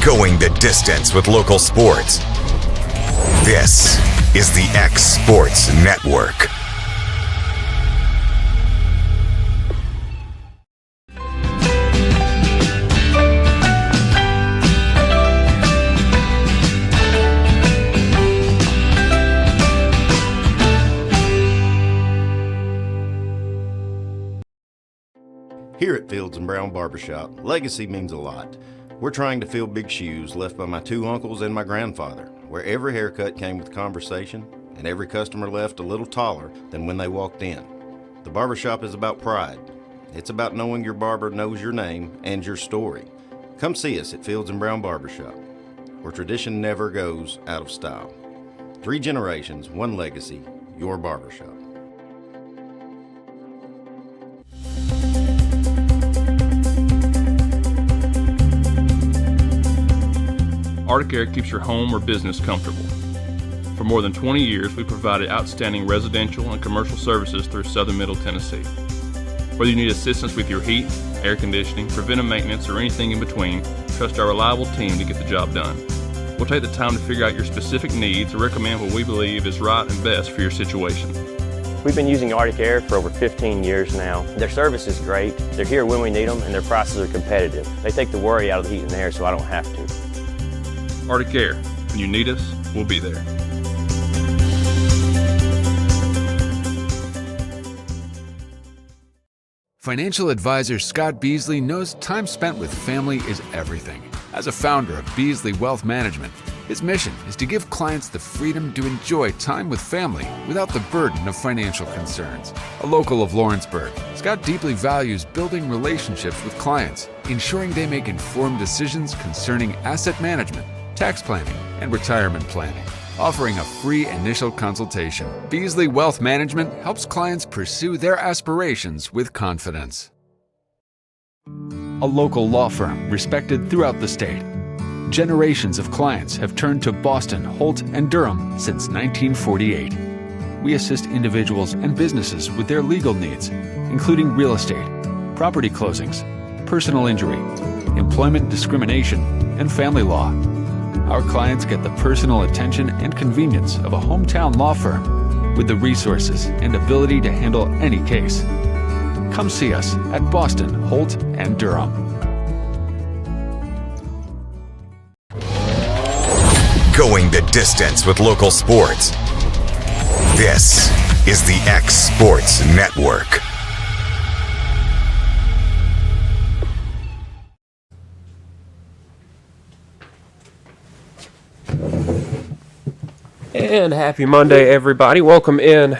Going the distance with local sports. This is the X Sports Network. Here at Fields & Brown Barbershop, legacy means a lot. We're trying to fill big shoes left by my two uncles and my grandfather, where every haircut came with conversation and every customer left a little taller than when they walked in. The barbershop is about pride. It's about knowing your barber knows your name and your story. Come see us at Fields & Brown Barbershop, where tradition never goes out of style. 3 generations, 1 legacy, your barbershop. Arctic Air keeps your home or business comfortable. For more than 20 years, we provided outstanding residential and commercial services through southern Middle Tennessee. Whether you need assistance with your heat, air conditioning, preventive maintenance, or anything in between, trust our reliable team to get the job done. We'll take the time to figure out your specific needs and recommend what we believe is right and best for your situation. We've been using Arctic Air for over 15 years now. Their service is great, they're here when we need them, and their prices are competitive. They take the worry out of the heat and air so I don't have to. Arctic Air. When you need us, we'll be there. Financial advisor Scott Beasley knows time spent with family is everything. As a founder of Beasley Wealth Management, his mission is to give clients the freedom to enjoy time with family without the burden of financial concerns. A local of Lawrenceburg, Scott deeply values building relationships with clients, ensuring they make informed decisions concerning asset management, tax planning, and retirement planning. Offering a free initial consultation, Beasley Wealth Management helps clients pursue their aspirations with confidence. A local law firm respected throughout the state. Generations of clients have turned to Boston, Holt, and Durham since 1948. We assist individuals and businesses with their legal needs, including real estate, property closings, personal injury, employment discrimination, and family law. Our clients get the personal attention and convenience of a hometown law firm with the resources and ability to handle any case. Come see us at Boston, Holt, and Durham. Going the distance with local sports. This is the X Sports Network. And happy Monday, everybody. Welcome in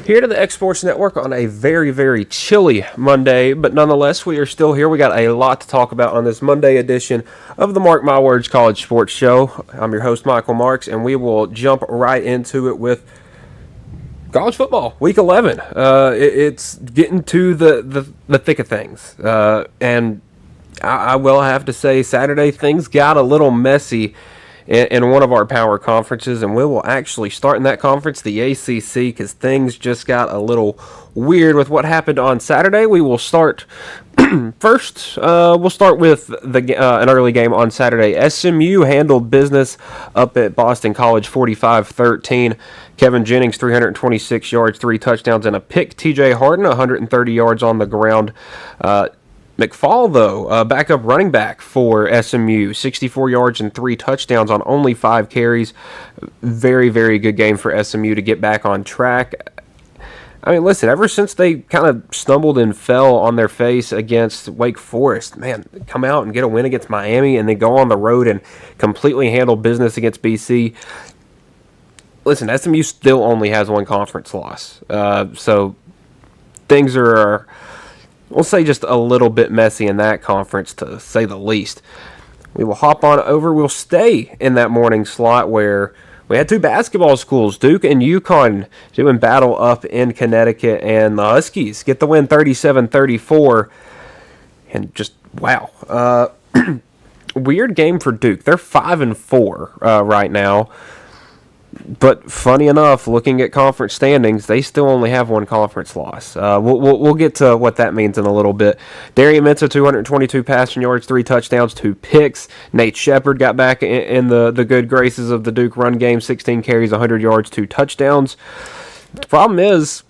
here to the X Sports Network on a very, very chilly Monday, but nonetheless, we are still here. We got a lot to talk about on this Monday edition of the Mark My Words College Sports Show. I'm your host, Michael Marks, and we will jump right into it with college football, Week 11. It's getting to the thick of things, and I will have to say Saturday things got a little messy in one of our power conferences, and we will actually start in that conference, the ACC, because things just got a little weird with what happened on Saturday. We will start first. We'll start with an early game on Saturday. SMU handled business up at Boston College 45-13. Kevin Jennings, 326 yards, 3 touchdowns, and a pick. TJ Harden, 130 yards on the ground. McFall, though, backup running back for SMU, 64 yards and 3 touchdowns on only 5 carries. Very, very good game for SMU to get back on track. I mean, listen, ever since they kind of stumbled and fell on their face against Wake Forest, man, come out and get a win against Miami and then go on the road and completely handle business against BC. Listen, SMU still only has 1 conference loss. So things are, we'll say, just a little bit messy in that conference, to say the least. We will hop on over. We'll stay in that morning slot where we had 2 basketball schools, Duke and UConn, doing battle up in Connecticut, and the Huskies get the win 37-34. And just, wow. Weird game for Duke. They're 5-4 right now. But funny enough, looking at conference standings, they still only have one conference loss. We'll get to what that means in a little bit. Darian Mensah, 222 passing yards, 3 touchdowns, 2 picks. Nate Shepard got back in the good graces of the Duke run game, 16 carries, 100 yards, 2 touchdowns. The problem is,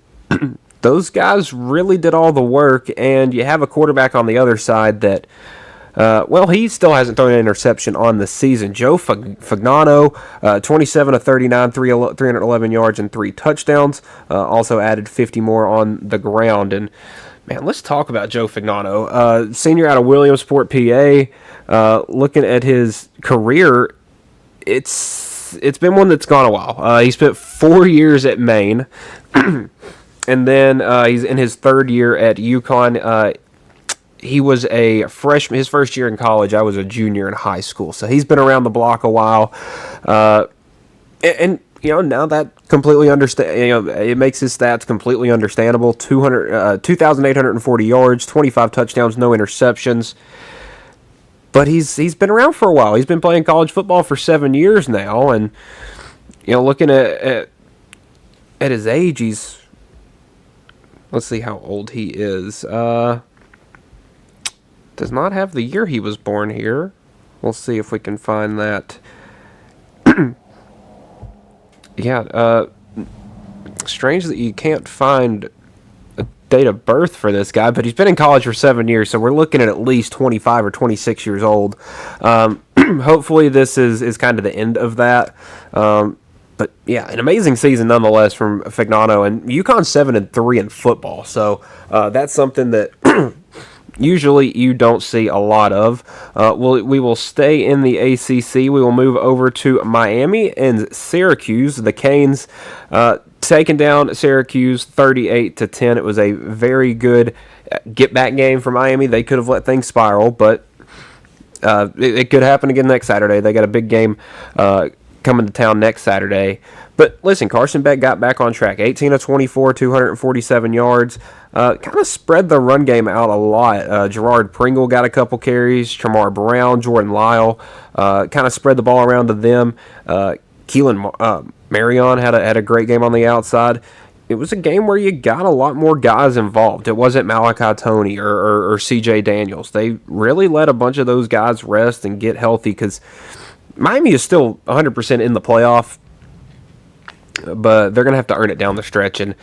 those guys really did all the work, and you have a quarterback on the other side that, he still hasn't thrown an interception on the season. Joe Fagnano, 27 of 39, 311 yards and 3 touchdowns. Also added 50 more on the ground. And, man, let's talk about Joe Fagnano. Senior out of Williamsport, PA. Looking at his career, it's been one that's gone a while. He spent 4 years at Maine. And then he's in his 3rd year at UConn. He was a freshman. His first year in college, I was a junior in high school. So he's been around the block a while. And now that completely it makes his stats completely understandable. 2,840 yards, 25 touchdowns, no interceptions. But he's been around for a while. He's been playing college football for 7 years now. And, looking at his age, let's see how old he is. Does not have the year he was born here. We'll see if we can find that. Strange that you can't find a date of birth for this guy, but he's been in college for 7 years, so we're looking at least 25 or 26 years old. Hopefully this is kind of the end of that. But yeah, an amazing season nonetheless from Fagnano, and UConn's 7-3 in football, so that's something that usually you don't see a lot of. We will stay in the ACC. We will move over to Miami and Syracuse. The Canes taking down Syracuse 38-10. It was a very good get-back game for Miami. They could have let things spiral, but it could happen again next Saturday. They got a big game coming to town next Saturday. But listen, Carson Beck got back on track. 18 of 24, 247 yards. Kind of spread the run game out a lot. Gerard Pringle got a couple carries. Tramar Brown, Jordan Lyle, kind of spread the ball around to them. Keelan Marion had a great game on the outside. It was a game where you got a lot more guys involved. It wasn't Malachi Toney or C.J. Daniels. They really let a bunch of those guys rest and get healthy because Miami is still 100% in the playoff, but they're going to have to earn it down the stretch. And,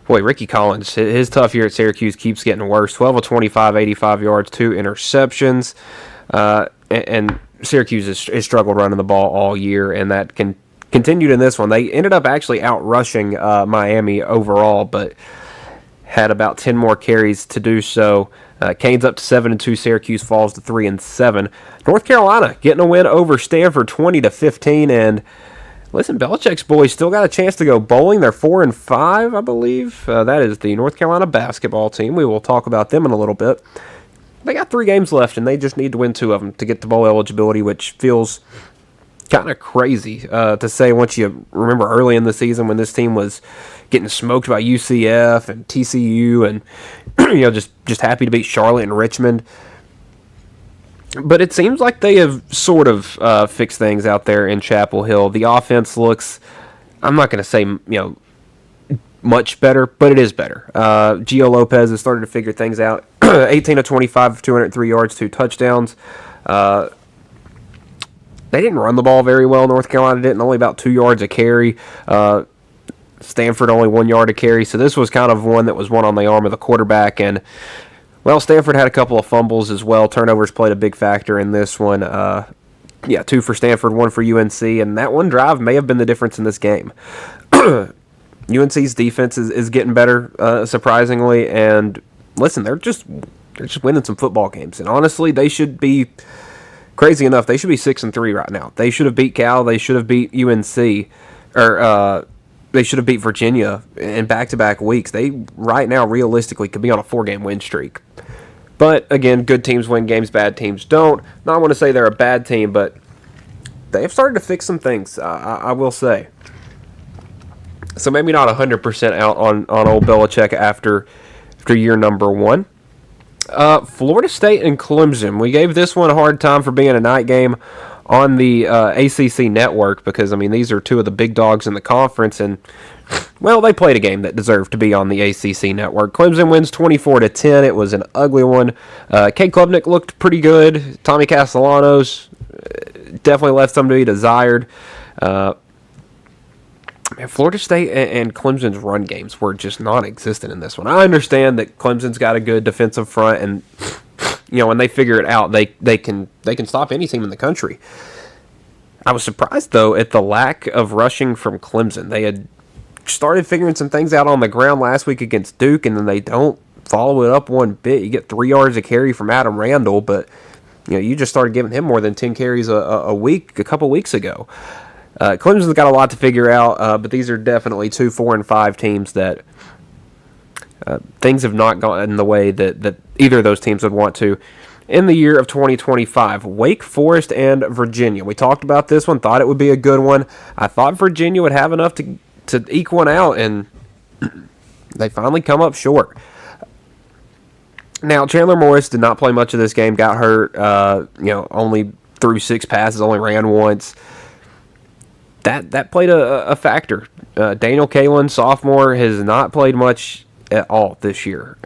boy, Ricky Collins, his tough year at Syracuse keeps getting worse. 12 of 25, 85 yards, 2 interceptions. And Syracuse has struggled running the ball all year, and that continued in this one. They ended up actually out-rushing Miami overall, but had about 10 more carries to do so. Canes up to 7-2. Syracuse falls to 3-7. North Carolina getting a win over Stanford 20-15, and listen, Belichick's boys still got a chance to go bowling. They're 4-5, I believe. That is the North Carolina basketball team. We will talk about them in a little bit. They got 3 games left, and they just need to win 2 of them to get the bowl eligibility, which feels kind of crazy to say once you remember early in the season when this team was getting smoked by UCF and TCU and just happy to beat Charlotte and Richmond. But it seems like they have sort of fixed things out there in Chapel Hill. The offense looks, I'm not going to say, much better, but it is better. Gio Lopez has started to figure things out. 18 of 25, 203 yards, 2 touchdowns. They didn't run the ball very well. North Carolina didn't, only about 2 yards a carry. Stanford only 1 yard a carry. So this was kind of one that was one on the arm of the quarterback. And, well, Stanford had a couple of fumbles as well. Turnovers played a big factor in this one. 2 for Stanford, 1 for UNC. And that one drive may have been the difference in this game. UNC's defense is getting better, surprisingly. And, listen, they're just winning some football games. And, honestly, they should be, crazy enough, they should be 6-3 right now. They should have beat Cal. They should have beat UNC. They should have beat Virginia in back-to-back weeks. They, right now, realistically, could be on a 4-game win streak. But, again, good teams win games, bad teams don't. Not I want to say they're a bad team, but they have started to fix some things, I will say. So maybe not 100% out on old Belichick after year number 1. Florida State and Clemson. We gave this one a hard time for being a night game on the ACC network because, I mean, these are two of the big dogs in the conference, and, well, they played a game that deserved to be on the ACC network. Clemson wins 24-10. It was an ugly one. Cade Klubnik looked pretty good. Tommy Castellanos definitely left some to be desired. Florida State and Clemson's run games were just non-existent in this one. I understand that Clemson's got a good defensive front, and when they figure it out, they can stop any team in the country. I was surprised though at the lack of rushing from Clemson. They had started figuring some things out on the ground last week against Duke, and then they don't follow it up one bit. You get 3 yards a carry from Adam Randall, but you just started giving him more than 10 carries a week a couple weeks ago. Clemson's got a lot to figure out, but these are definitely 2, 4, and 5 teams that things have not gone the way that either of those teams would want to in the year of 2025. Wake Forest and Virginia. We talked about this one, thought it would be a good one. I thought Virginia would have enough to eke one out, and they finally come up short. Now, Chandler Morris did not play much of this game, got hurt, only threw 6 passes, only ran once. That played a factor. Daniel Kalen, sophomore, has not played much at all this year.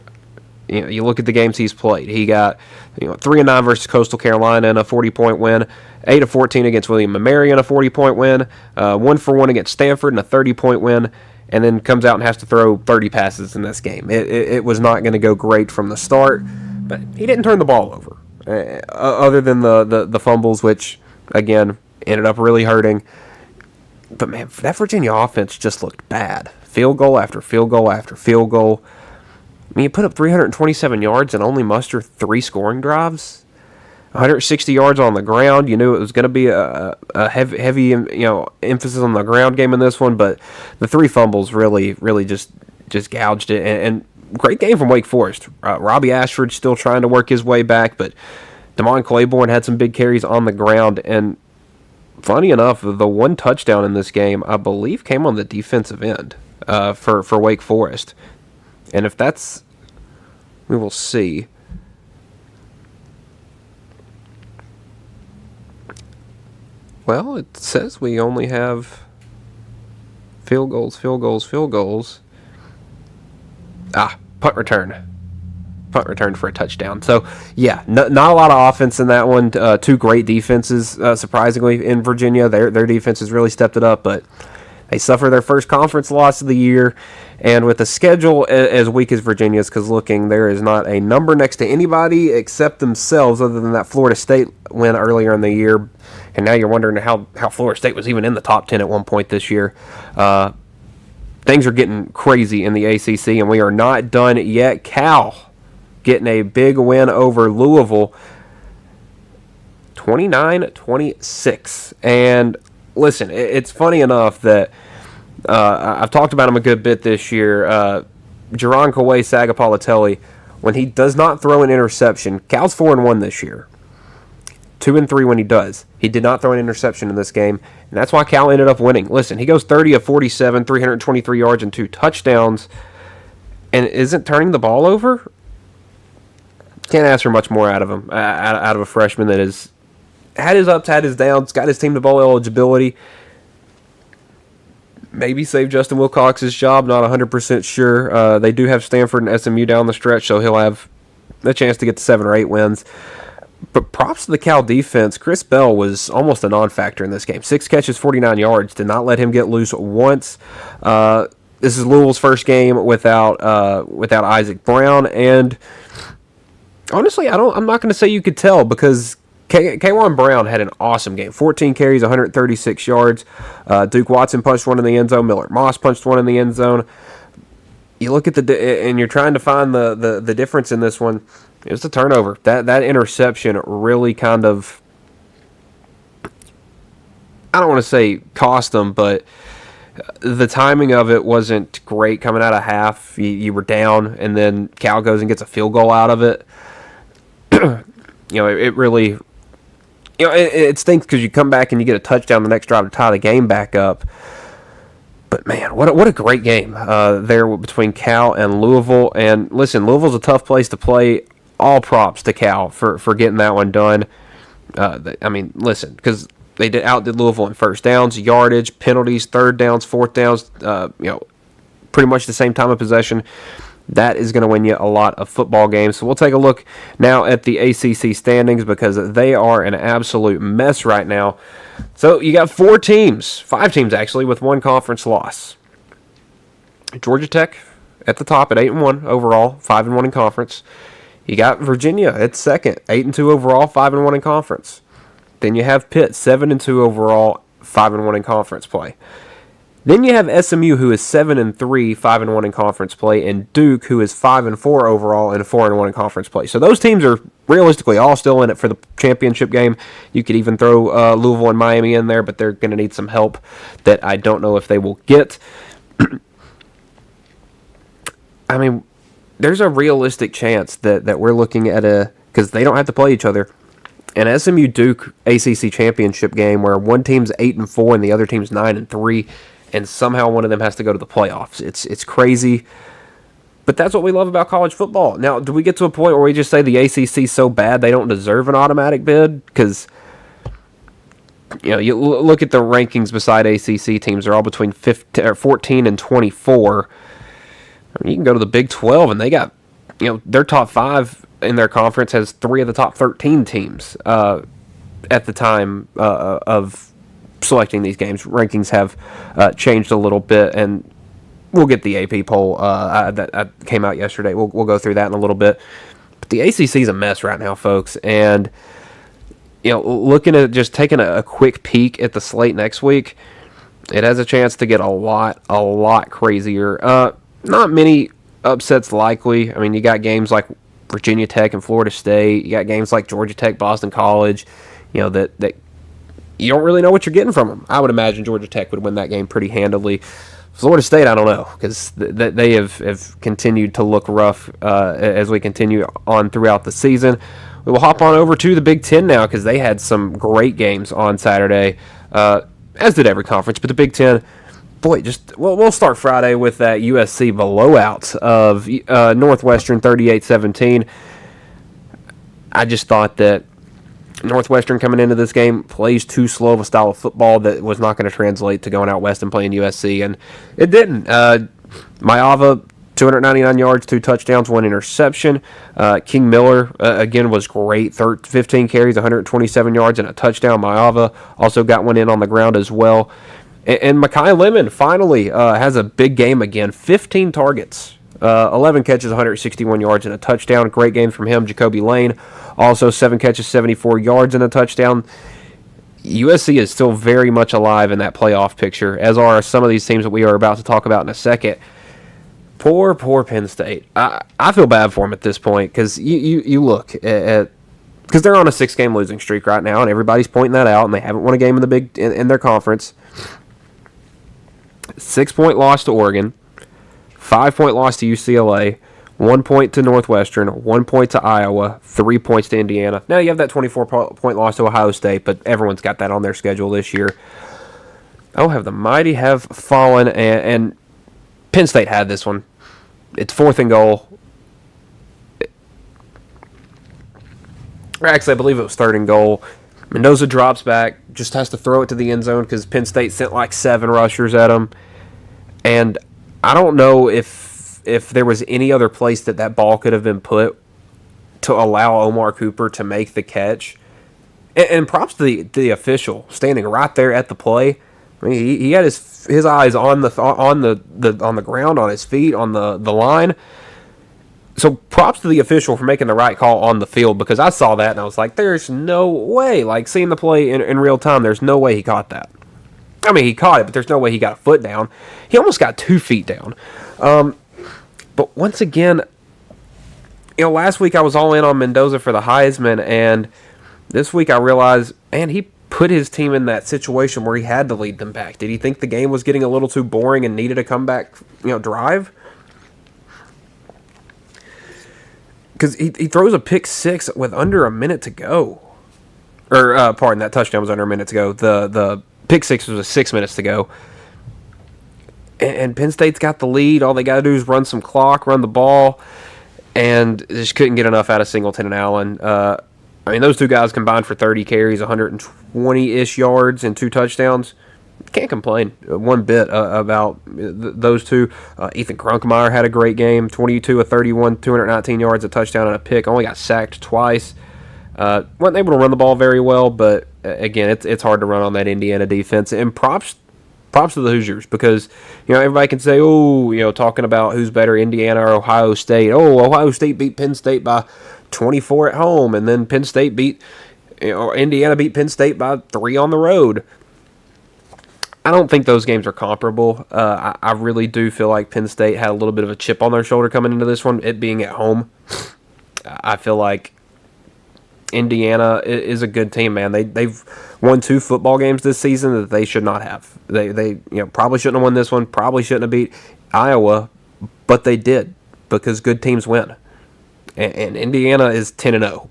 You look at the games he's played. He got 3-9 versus Coastal Carolina and a 40-point win, 8-14 against William & Mary and a 40-point win, 1-for-1 against Stanford and a 30-point win, and then comes out and has to throw 30 passes in this game. It was not going to go great from the start, but he didn't turn the ball over, other than the fumbles, which, again, ended up really hurting. But, man, that Virginia offense just looked bad. Field goal after field goal after field goal. I mean, you put up 327 yards and only muster 3 scoring drives. 160 yards on the ground. You knew it was going to be a heavy emphasis on the ground game in this one, but the 3 fumbles really just gouged it. And great game from Wake Forest. Robbie Ashford still trying to work his way back, but Damon Claiborne had some big carries on the ground, and funny enough, the one touchdown in this game, I believe, came on the defensive end for Wake Forest. And if that's, we will see. Well, it says we only have field goals. Punt return. Punt return for a touchdown. So, yeah, not a lot of offense in that one. 2 great defenses, surprisingly, in Virginia. Their defense has really stepped it up, but they suffer their first conference loss of the year. And with a schedule as weak as Virginia's, because there is not a number next to anybody except themselves other than that Florida State win earlier in the year. And now you're wondering how Florida State was even in the top 10 at one point this year. Things are getting crazy in the ACC, and we are not done yet. Cal getting a big win over Louisville, 29-26. And listen, it's funny enough that I've talked about him a good bit this year. Jaron Kawhi Sagapalatelli, when he does not throw an interception, Cal's 4-1 this year. 2-3 when he does. He did not throw an interception in this game, and that's why Cal ended up winning. Listen, he goes 30 of 47, 323 yards and 2 touchdowns, and isn't turning the ball over. Can't ask for much more out of him, out of a freshman that has had his ups, had his downs, got his team to bowl eligibility. Maybe save Justin Wilcox's job, not 100% sure. They do have Stanford and SMU down the stretch, so he'll have a chance to get to 7 or 8 wins. But props to the Cal defense. Chris Bell was almost a non-factor in this game. 6 catches, 49 yards. Did not let him get loose once. This is Louisville's first game without Isaac Brown, and honestly, I'm not going to say you could tell because K'Wan Brown had an awesome game. 14 carries, 136 yards. Duke Watson punched one in the end zone. Millard Moss punched one in the end zone. You look at and you're trying to find the difference in this one. It was the turnover. That interception really kind of, I don't want to say cost them, but the timing of it wasn't great coming out of half. You were down, and then Cal goes and gets a field goal out of it. It really, it stinks because you come back and you get a touchdown the next drive to tie the game back up. But, man, what a great game there between Cal and Louisville. And, listen, Louisville's a tough place to play. All props to Cal for getting that one done. Listen, because they outdid Louisville in first downs, yardage, penalties, third downs, fourth downs, pretty much the same time of possession. That is going to win you a lot of football games. So we'll take a look now at the ACC standings because they are an absolute mess right now. So you got 5 teams actually, with one conference loss. Georgia Tech at the top at 8-1 overall, 5-1 in conference. You got Virginia at second, 8-2 overall, 5-1 in conference. Then you have Pitt, 7-2 overall, 5-1 in conference play. Then you have SMU, who is 7-3, 5-1 in conference play, and Duke, who is 5-4 overall and 4-1 in conference play. So those teams are realistically all still in it for the championship game. You could even throw Louisville and Miami in there, but they're going to need some help that I don't know if they will get. There's a realistic chance that we're looking at because they don't have to play each other, an SMU Duke ACC championship game where one team's 8-4 and the other team's 9-3. And somehow one of them has to go to the playoffs. It's crazy, but that's what we love about college football. Now, do we get to a point where we just say the ACC's so bad they don't deserve an automatic bid? Because you look at the rankings beside ACC teams; they're all between 14 and 24. You can go to the Big 12, and they got their top 5 in their conference has 3 of the top 13 teams at the time of selecting these games. Rankings have changed a little bit, and we'll get the AP poll that came out yesterday. We'll go through that in a little bit. But the ACC is a mess right now, folks, and looking at just taking a quick peek at the slate next week, it has a chance to get a lot crazier. Not many upsets likely. You got games like Virginia Tech and Florida State. You got games like Georgia Tech, Boston College. That you don't really know what you're getting from them. I would imagine Georgia Tech would win that game pretty handily. Florida State, I don't know, because they have continued to look rough as we continue on throughout the season. We will hop on over to the Big Ten now because they had some great games on Saturday, as did every conference. But the Big Ten, boy, we'll start Friday with that USC blowout of Northwestern 38-17. I just thought that Northwestern coming into this game plays too slow of a style of football that was not going to translate to going out west and playing USC, and it didn't. Mayava, 299 yards, 2 touchdowns, 1 interception. King Miller, again, was great. 15 carries, 127 yards, and a touchdown. Mayava also got one in on the ground as well. And Mekhi Lemon finally has a big game again. 15 targets, 11 catches, 161 yards, and a touchdown. Great game from him. Jacoby Lane, also 7 catches, 74 yards, and a touchdown. USC is still very much alive in that playoff picture, as are some of these teams that we are about to talk about in a second. Poor Penn State. I feel bad for them at this point because you look at because they're on a 6-game losing streak right now, and everybody's pointing that out, and they haven't won a game in their conference. 6-point loss to Oregon, 5-point loss to UCLA, 1 point to Northwestern, 1 point to Iowa, 3 points to Indiana. Now you have that 24-point loss to Ohio State, but everyone's got that on their schedule this year. Oh, have the mighty have fallen, and Penn State had this one. It's 4th and goal. Actually, I believe it was 3rd and goal. Mendoza drops back, just has to throw it to the end zone because Penn State sent like 7 rushers at him. And I don't know if there was any other place that ball could have been put to allow Omar Cooper to make the catch. And props to the official standing right there at the play. He had his eyes on the ground, on his feet, on the line. So props to the official for making the right call on the field, because I saw that and I was like, there's no way. Like, seeing the play in real time, there's no way he caught that. He caught it, but there's no way he got a foot down. He almost got 2 feet down. But once again, last week I was all in on Mendoza for the Heisman, and this week I realized, man, he put his team in that situation where he had to lead them back. Did he think the game was getting a little too boring and needed a comeback, drive? Because he throws a pick 6 with under a minute to go. That touchdown was under a minute to go. The pick 6 was 6 minutes to go. And Penn State's got the lead. All they got to do is run some clock, run the ball, and just couldn't get enough out of Singleton and Allen. I mean, those two guys combined for 30 carries, 120-ish yards, and 2 touchdowns. Can't complain one bit about those two. Ethan Grunkemeyer had a great game, 22 of 31, 219 yards, a touchdown, and a pick. Only got sacked twice. Wasn't able to run the ball very well, but again, it's hard to run on that Indiana defense. And props to the Hoosiers, because everybody can say, talking about who's better, Indiana or Ohio State. Ohio State beat Penn State by 24 at home, and then Penn State Indiana beat Penn State by 3 on the road. I don't think those games are comparable. I really do feel like Penn State had a little bit of a chip on their shoulder coming into this one, it being at home. I feel like Indiana is a good team, man. They've won 2 football games this season that they should not have. They probably shouldn't have won this one, probably shouldn't have beat Iowa, but they did, because good teams win. And Indiana is 10-0.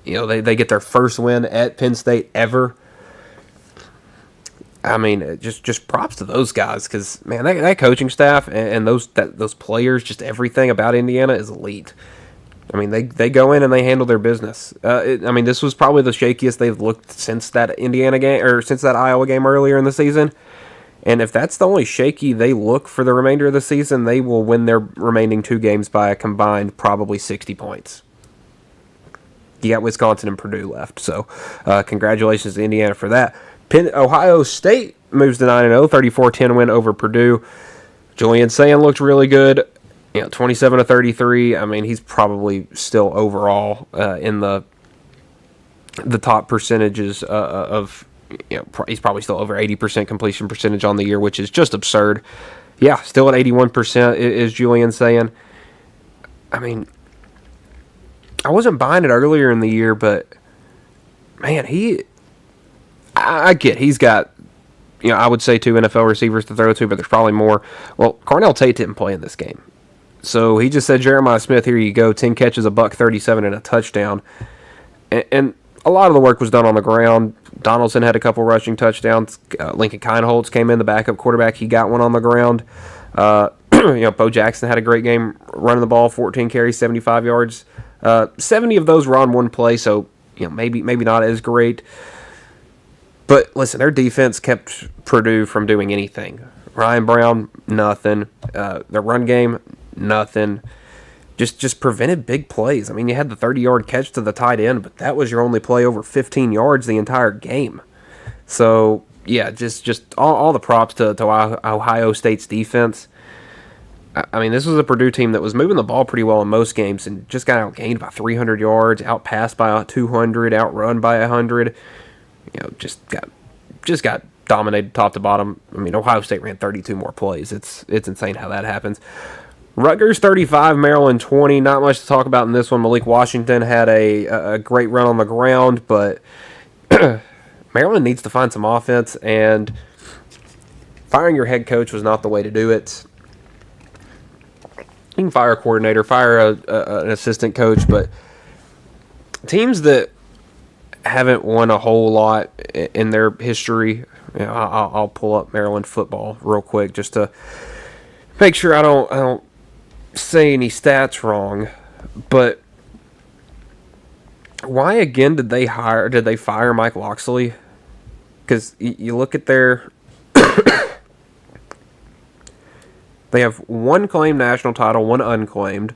They get their first win at Penn State ever. I mean, just props to those guys, because man, that coaching staff and those players, just everything about Indiana is elite. I mean, they go in and they handle their business. This was probably the shakiest they've looked since that Indiana game, or since that Iowa game earlier in the season. And if that's the only shaky they look for the remainder of the season, they will win their remaining 2 games by a combined probably 60 points. You got Wisconsin and Purdue left, so congratulations to Indiana for that. Ohio State moves to 9-0, 34-10 win over Purdue. Julian Sayin looked really good, 27 of 33. I mean, he's probably still overall in the top percentages of, he's probably still over 80% completion percentage on the year, which is just absurd. Yeah, still at 81% is Julian Sayin. I mean, I wasn't buying it earlier in the year, but man, I get he's got, I would say 2 NFL receivers to throw to, but there's probably more. Well, Carnell Tate didn't play in this game. So he just said, Jeremiah Smith, here you go, 10 catches, $137, and a touchdown. And a lot of the work was done on the ground. Donaldson had a couple rushing touchdowns. Lincoln Kineholtz came in, the backup quarterback. He got one on the ground. Bo Jackson had a great game running the ball, 14 carries, 75 yards. 70 of those were on one play, so maybe not as great. But listen, their defense kept Purdue from doing anything. Ryan Brown, nothing. Their run game, nothing. Just prevented big plays. I mean, you had the 30-yard catch to the tight end, but that was your only play over 15 yards the entire game. So, yeah, just all the props to Ohio State's defense. I mean, this was a Purdue team that was moving the ball pretty well in most games and just got outgained by 300 yards, outpassed by 200, outrun by 100. Just got dominated top to bottom. I mean, Ohio State ran 32 more plays. It's insane how that happens. Rutgers 35, Maryland 20. Not much to talk about in this one. Malik Washington had a great run on the ground, but Maryland needs to find some offense, and firing your head coach was not the way to do it. You can fire a coordinator, fire an assistant coach, but teams that haven't won a whole lot in their history, I'll pull up Maryland football real quick just to make sure I don't say any stats wrong. But why again did they fire Mike Locksley? Because you look at their they have 1 claimed national title, 1 unclaimed,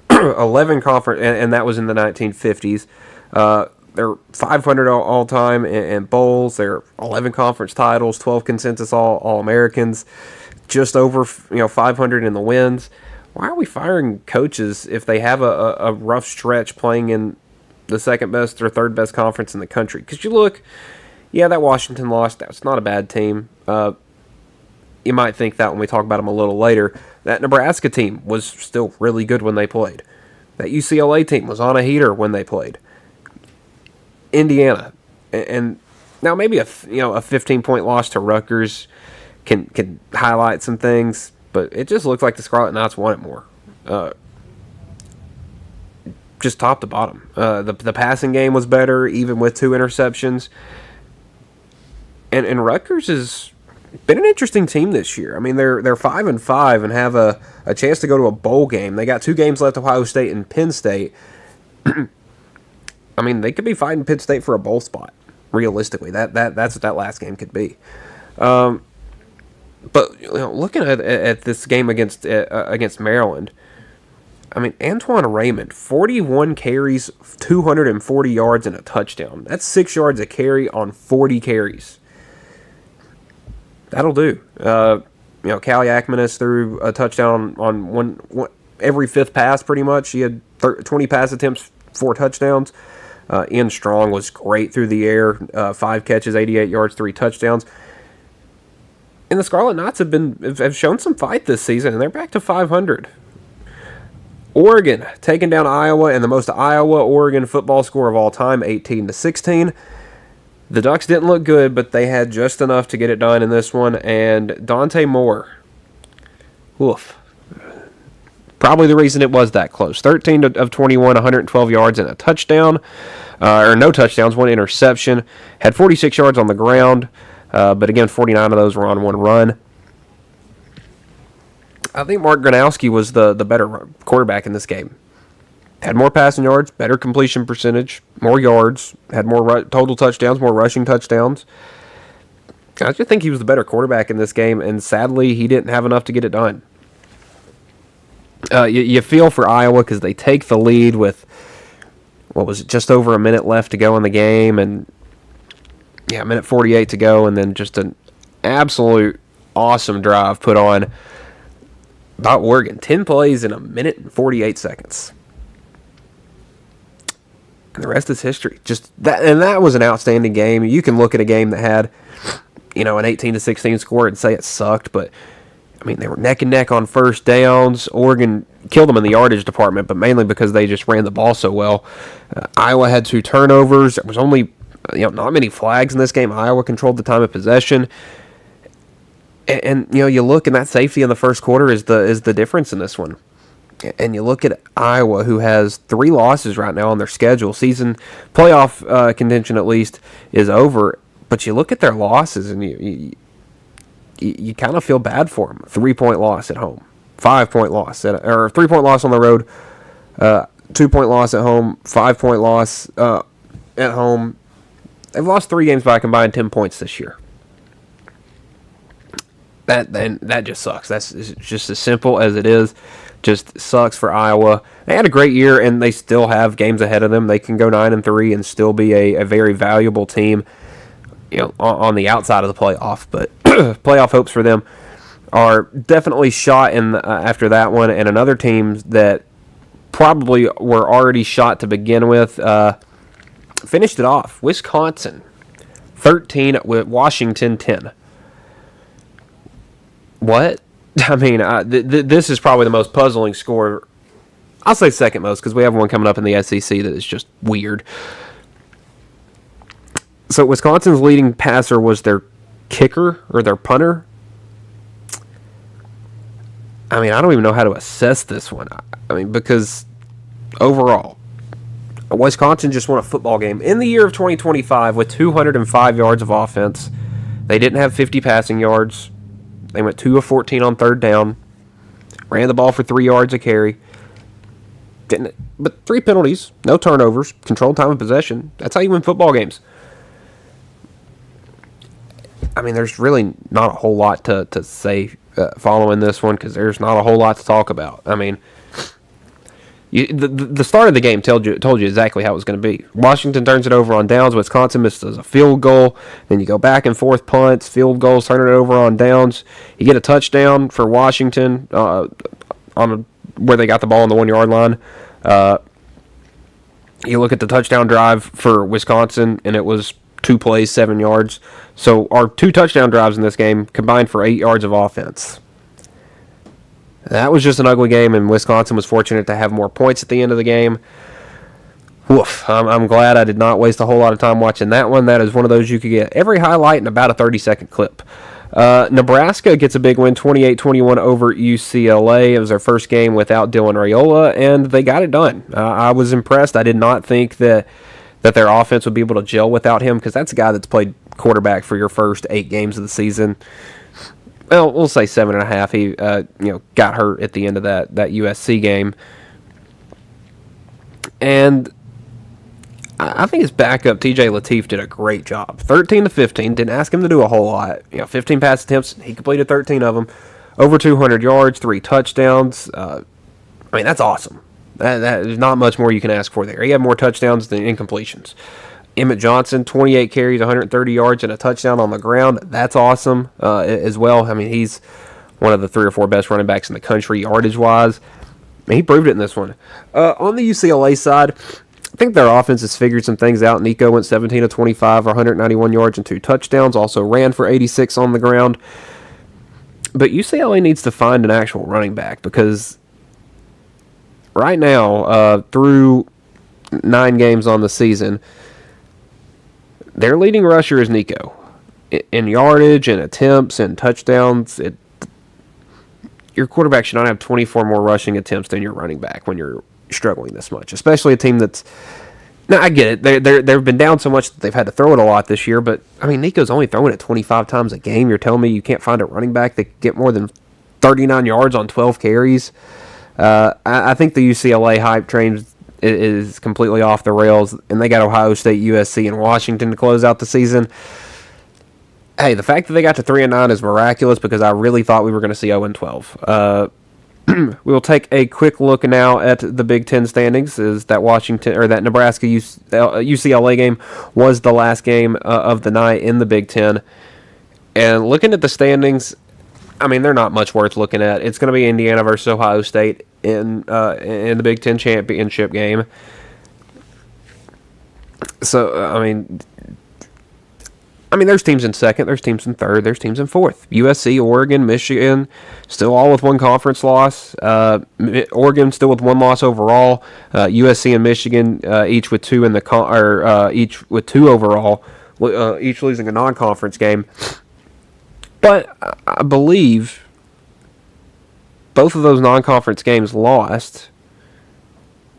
11 conference, and that was in the 1950s. They're 500 all time in bowls. They're 11 conference titles, 12 consensus All-Americans, just over 500 in the wins. Why are we firing coaches if they have a rough stretch playing in the second best or third best conference in the country? Because you look, that Washington loss, that's not a bad team. You might think that when we talk about them a little later. That Nebraska team was still really good when they played. That UCLA team was on a heater when they played. Indiana, and now maybe a 15-point loss to Rutgers can highlight some things, but it just looks like the Scarlet Knights want it more. Just top to bottom. The passing game was better, even with 2 interceptions. And Rutgers has been an interesting team this year. I mean, they're 5-5 and have a chance to go to a bowl game. They got 2 games left, Ohio State and Penn State. I mean, they could be fighting Pitt State for a bowl spot. Realistically, that's what that last game could be. But looking at this game against Maryland, I mean, Antoine Raymond, 41 carries, 240 yards, and a touchdown. That's 6 yards a carry on 40 carries. That'll do. Callie Ackmanis threw a touchdown on one every fifth pass, pretty much. He had 20 pass attempts, 4 touchdowns. Ian Strong was great through the air, 5 catches, 88 yards, 3 touchdowns. And the Scarlet Knights have shown some fight this season, and they're back to 500. Oregon taking down Iowa in the most Iowa-Oregon football score of all time, 18-16. The Ducks didn't look good, but they had just enough to get it done in this one. And Dante Moore, oof, probably the reason it was that close. 13 of 21, 112 yards and a touchdown, or no touchdowns, 1 interception. Had 46 yards on the ground, but again, 49 of those were on 1 run. I think Mark Gronowski was the better quarterback in this game. Had more passing yards, better completion percentage, more yards, had more total touchdowns, more rushing touchdowns. I just think he was the better quarterback in this game, and sadly, he didn't have enough to get it done. You feel for Iowa because they take the lead with, just over a minute left to go in the game, and a minute 48 to go, and then just an absolute awesome drive put on by Oregon. 10 plays in a minute and 48 seconds. And the rest is history. That was an outstanding game. You can look at a game that had, an 18-16 score and say it sucked, but I mean, they were neck and neck on first downs. Oregon killed them in the yardage department, but mainly because they just ran the ball so well. Iowa had 2 turnovers. There was only not many flags in this game. Iowa controlled the time of possession. And you look, and that safety in the first quarter is the difference in this one. And you look at Iowa, who has 3 losses right now on their schedule. Season playoff contention, at least, is over. But you look at their losses, and you kind of feel bad for them. 3-point loss at home, 5-point loss, or 3-point loss on the road, 2-point loss at home, 5-point loss at home. They've lost 3 games by a combined 10 points this year. That just sucks. That's just as simple as it is. Just sucks for Iowa. They had a great year, and they still have games ahead of them. They can go 9-3 and still be a very valuable team, on the outside of the playoff. But playoff hopes for them are definitely shot in after that one. And another team that probably were already shot to begin with finished it off. Wisconsin 13 with Washington 10. What? I mean, this is probably the most puzzling score. I'll say second most because we have one coming up in the SEC that is just weird. So Wisconsin's leading passer was their kicker or their punter. I mean, I don't even know how to assess this one. I mean, because overall, Wisconsin just won a football game in the year of 2025 with 205 yards of offense. They didn't have 50 passing yards. They went 2 of 14 on third down. Ran the ball for 3 yards a carry. But 3 penalties, no turnovers, controlled time of possession. That's how you win football games. I mean, there's really not a whole lot to say following this one because there's not a whole lot to talk about. I mean, the start of the game told you exactly how it was going to be. Washington turns it over on downs. Wisconsin misses a field goal. Then you go back and forth punts, field goals, turn it over on downs. You get a touchdown for Washington where they got the ball on the 1-yard line. You look at the touchdown drive for Wisconsin, and it was 2 plays, 7 yards. So our 2 touchdown drives in this game combined for 8 yards of offense. That was just an ugly game, and Wisconsin was fortunate to have more points at the end of the game. Woof. I'm glad I did not waste a whole lot of time watching that one. That is one of those you could get every highlight in about a 30-second clip. Nebraska gets a big win, 28-21 over UCLA. It was their first game without Dylan Raiola, and they got it done. I was impressed. I did not think that their offense would be able to gel without him because that's a guy that's played quarterback for your first 8 games of the season. Well, we'll say 7.5. He, got hurt at the end of that USC game, and I think his backup, TJ Lateef, did a great job. 13 to 15, didn't ask him to do a whole lot. 15 pass attempts, he completed 13 of them. Over 200 yards, 3 touchdowns. That's awesome. There's not much more you can ask for there. He had more touchdowns than incompletions. Emmett Johnson, 28 carries, 130 yards, and a touchdown on the ground. That's awesome as well. He's one of the 3 or 4 best running backs in the country, yardage-wise. He proved it in this one. On the UCLA side, I think their offense has figured some things out. Nico went 17 of 25, 191 yards, and 2 touchdowns. Also ran for 86 on the ground. But UCLA needs to find an actual running back because right now, through 9 games on the season, their leading rusher is Nico. In yardage and attempts and touchdowns, your quarterback should not have 24 more rushing attempts than your running back when you're struggling this much, especially a team that's... Now, I get it. They've been down so much that they've had to throw it a lot this year, but, Nico's only throwing it 25 times a game. You're telling me you can't find a running back that get more than 39 yards on 12 carries? I think the UCLA hype train is completely off the rails, and they got Ohio State, USC, and Washington to close out the season. Hey, the fact that they got to 3-9 is miraculous because I really thought we were going to see 0-12. We'll take a quick look now at the Big Ten standings. Is that that Nebraska UCLA game was the last game of the night in the Big Ten, and looking at the standings, they're not much worth looking at. It's going to be Indiana versus Ohio State in the Big Ten championship game. So there's teams in second, there's teams in third, there's teams in fourth. USC, Oregon, Michigan, still all with 1 conference loss. Oregon still with 1 loss overall. USC and Michigan each with 2 in the each with 2 overall, each losing a non-conference game. But I believe both of those non-conference games lost.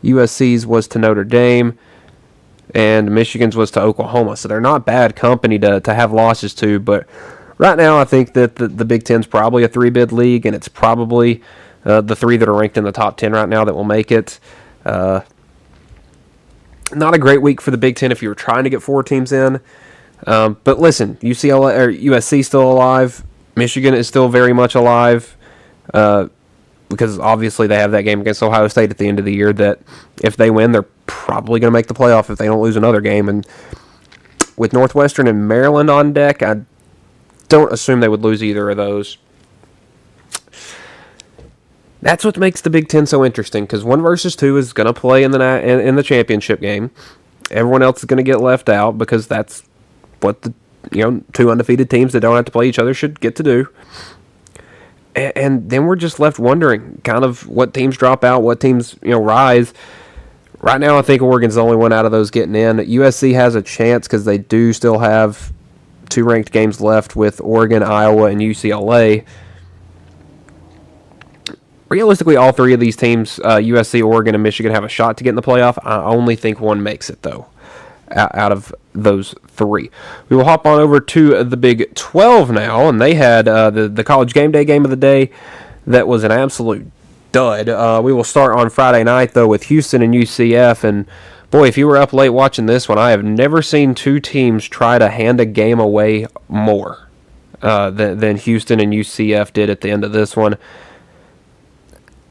USC's was to Notre Dame, and Michigan's was to Oklahoma. So they're not bad company to have losses to. But right now I think that the Big Ten's probably a 3-bid league, and it's probably the 3 that are ranked in the top 10 right now that will make it. Not a great week for the Big Ten if you were trying to get 4 teams in. But listen, UCLA or USC still alive. Michigan is still very much alive because obviously they have that game against Ohio State at the end of the year that if they win, they're probably going to make the playoff if they don't lose another game. And with Northwestern and Maryland on deck, I don't assume they would lose either of those. That's what makes the Big Ten so interesting because 1 versus 2 is going to play in the championship game. Everyone else is going to get left out because that's what the 2 undefeated teams that don't have to play each other should get to do. And then we're just left wondering kind of what teams drop out, what teams rise. Right now, I think Oregon's the only one out of those getting in. USC has a chance because they do still have 2 ranked games left with Oregon, Iowa, and UCLA. Realistically, all 3 of these teams, USC, Oregon, and Michigan, have a shot to get in the playoff. I only think 1 makes it, though, out of those 3. We will hop on over to the Big 12 now, and they had the College Game Day game of the day that was an absolute dud. We will start on Friday night, though, with Houston and UCF, and boy, if you were up late watching this one, I have never seen 2 teams try to hand a game away more than Houston and UCF did at the end of this one.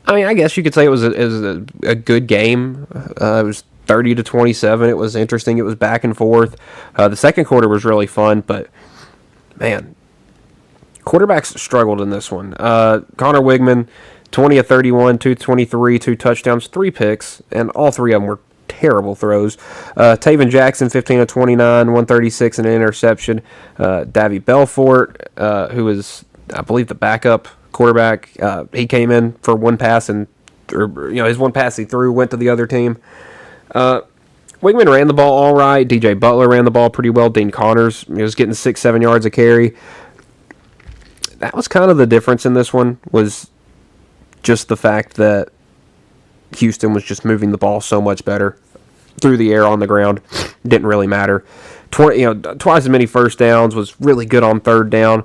I guess you could say it was a good game. It was 30-27. It was interesting. It was back and forth. The second quarter was really fun, but man, quarterbacks struggled in this one. Connor Wigman, 20 of 31, 223, 2 touchdowns, 3 picks, and all 3 of them were terrible throws. Taven Jackson, 15 of 29, 136, and an interception. Davy Belfort, who is, I believe, the backup quarterback, he came in for 1 pass, and his 1 pass he threw went to the other team. Wigman ran the ball all right. DJ Butler ran the ball pretty well. Dean Connors was getting 6-7 yards a carry. That was kind of the difference in this one, was just the fact that Houston was just moving the ball so much better through the air, on the ground. Didn't really matter. Twice as many first downs, was really good on 3rd down.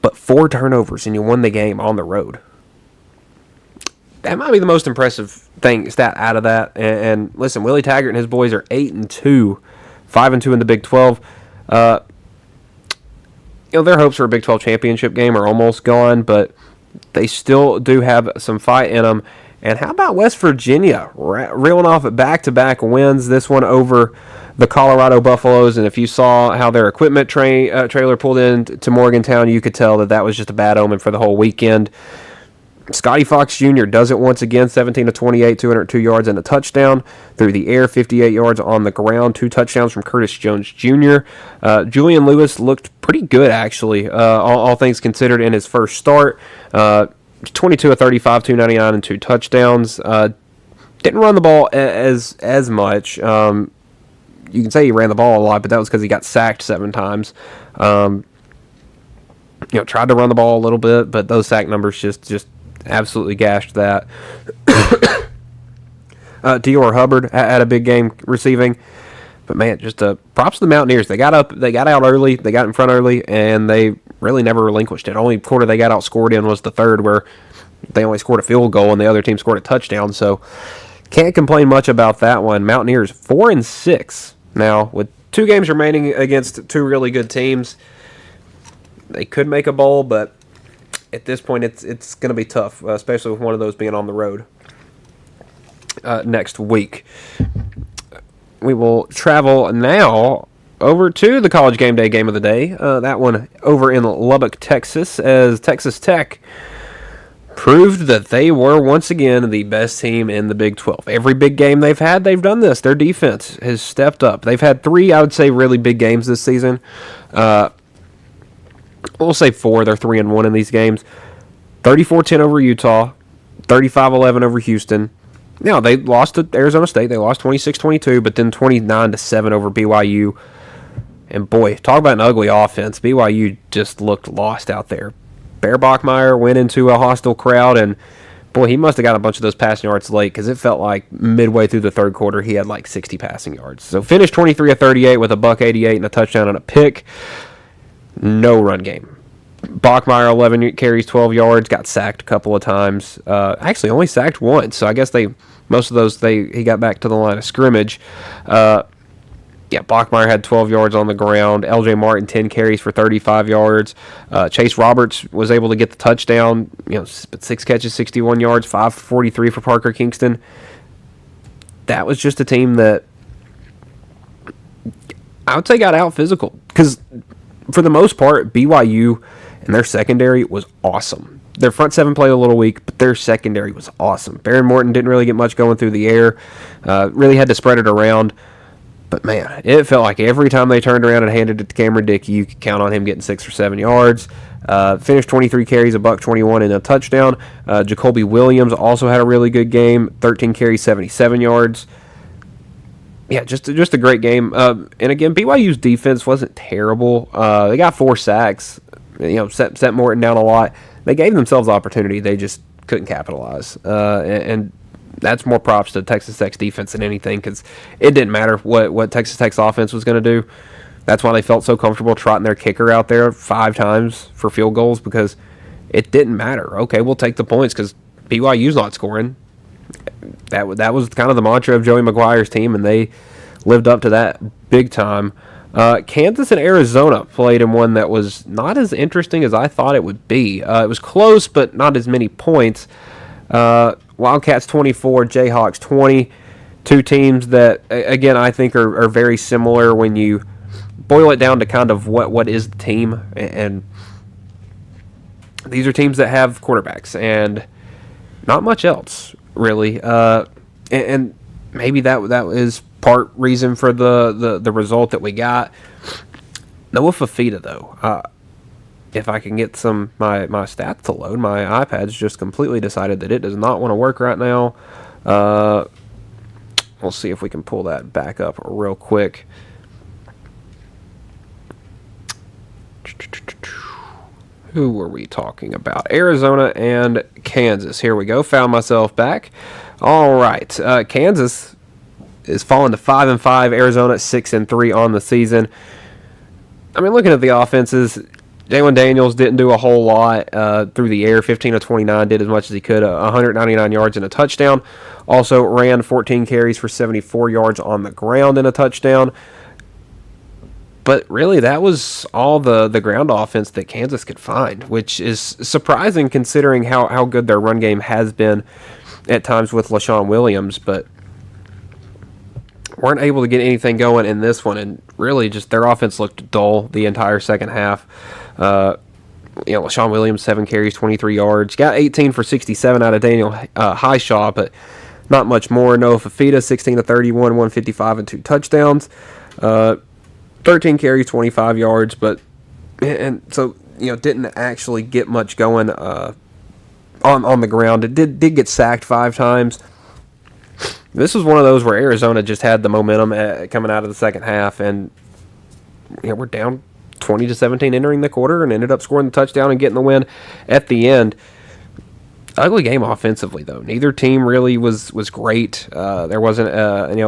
But 4 turnovers and you won the game on the road. that might be the most impressive stat out of that. And listen, Willie Taggart and his boys are 8-2, 5-2 in the Big 12. Their hopes for a Big 12 championship game are almost gone, but they still do have some fight in them. And how about West Virginia reeling off back-to-back wins? This one over the Colorado Buffaloes, and if you saw how their equipment trailer pulled in to Morgantown, you could tell that was just a bad omen for the whole weekend. Scotty Fox Jr. does it once again, 17-28, 202 yards and a touchdown. Through the air, 58 yards on the ground, 2 touchdowns from Curtis Jones Jr. Julian Lewis looked pretty good, actually, all things considered, in his first start. 22 of 35, 299 and 2 touchdowns. Didn't run the ball as much. You can say he ran the ball a lot, but that was because he got sacked 7 times. Tried to run the ball a little bit, but those sack numbers just absolutely gashed that. Dior Hubbard had a big game receiving. But man, just props to the Mountaineers. They got out early, they got in front early, and they really never relinquished it. Only quarter they got outscored in was the third, where they only scored a field goal and the other team scored a touchdown. So can't complain much about that one. Mountaineers 4-6 now with 2 games remaining against 2 really good teams. They could make a bowl, but at this point it's going to be tough, especially with one of those being on the road next week. We will travel now over to the College Game Day game of the day. That one over in Lubbock, Texas, as Texas Tech proved that they were once again the best team in the Big 12. Every big game they've had, they've done this. Their defense has stepped up. They've had 3, I would say, really big games this season. We'll say 4. They're 3-1 in these games. 34-10 over Utah, 35-11 over Houston. Now, they lost to Arizona State. They lost 26-22, but then 29-7 over BYU. And boy, talk about an ugly offense. BYU just looked lost out there. Bear Bachmeier went into a hostile crowd, and boy, he must have got a bunch of those passing yards late, because it felt like midway through the third quarter he had like 60 passing yards. So finished 23 of 38 with a $188 and a touchdown and a pick. No run game. Bachmeier, 11 carries, 12 yards, got sacked a couple of times. Actually, only sacked once, so I guess most of those he got back to the line of scrimmage. Bachmeier had 12 yards on the ground. L.J. Martin, 10 carries for 35 yards. Chase Roberts was able to get the touchdown. 6 catches, 61 yards, 5 for 43 for Parker Kingston. That was just a team that I would say got out physical, because for the most part, BYU and their secondary was awesome. Their front 7 played a little weak, but their secondary was awesome. Baron Morton didn't really get much going through the air. Really had to spread it around. But man, it felt like every time they turned around and handed it to Cameron Dickey, you could count on him getting 6 or 7 yards. Finished 23 carries, a $121 and a touchdown. Jacoby Williams also had a really good game, 13 carries, 77 yards. Yeah, just a great game. And again, BYU's defense wasn't terrible. They got 4 sacks. Set Morton down a lot. They gave themselves opportunity. They just couldn't capitalize. And that's more props to Texas Tech's defense than anything, because it didn't matter what Texas Tech's offense was going to do. That's why they felt so comfortable trotting their kicker out there 5 times for field goals, because it didn't matter. Okay, we'll take the points because BYU's not scoring. That was kind of the mantra of Joey McGuire's team, and they lived up to that big time. Kansas and Arizona played in one that was not as interesting as I thought it would be. It was close, but not as many points. Wildcats 24, Jayhawks 20. 2 teams that, again, I think are very similar when you boil it down to kind of what is the team. And these are teams that have quarterbacks and not much else, really. And maybe that is part reason for the result that we got. Noah Fafita, though. If I can get my stats to load, my iPad's just completely decided that it does not want to work right now. We'll see if we can pull that back up real quick. Who were we talking about? Arizona and Kansas. Here we go. Found myself back. All right. Kansas is falling to 5-5. Arizona 6-3 on the season. I mean, looking at the offenses, Jalen Daniels didn't do a whole lot through the air. 15 of 29, did as much as he could. 199 yards and a touchdown. Also ran 14 carries for 74 yards on the ground and a touchdown. But really, that was all the ground offense that Kansas could find, which is surprising considering how good their run game has been at times with LaShawn Williams. But weren't able to get anything going in this one, and really just their offense looked dull the entire second half. LaShawn Williams, 7 carries, 23 yards. Got 18 for 67 out of Daniel Highshaw, but not much more. Noah Fafita, 16 of 31, 155 and 2 touchdowns. 13 carries, 25 yards, but didn't actually get much going on the ground. It did get sacked 5 times. This was one of those where Arizona just had the momentum coming out of the second half, and we're down 20-17 entering the quarter, and ended up scoring the touchdown and getting the win at the end. Ugly game offensively, though. Neither team really was great. There wasn't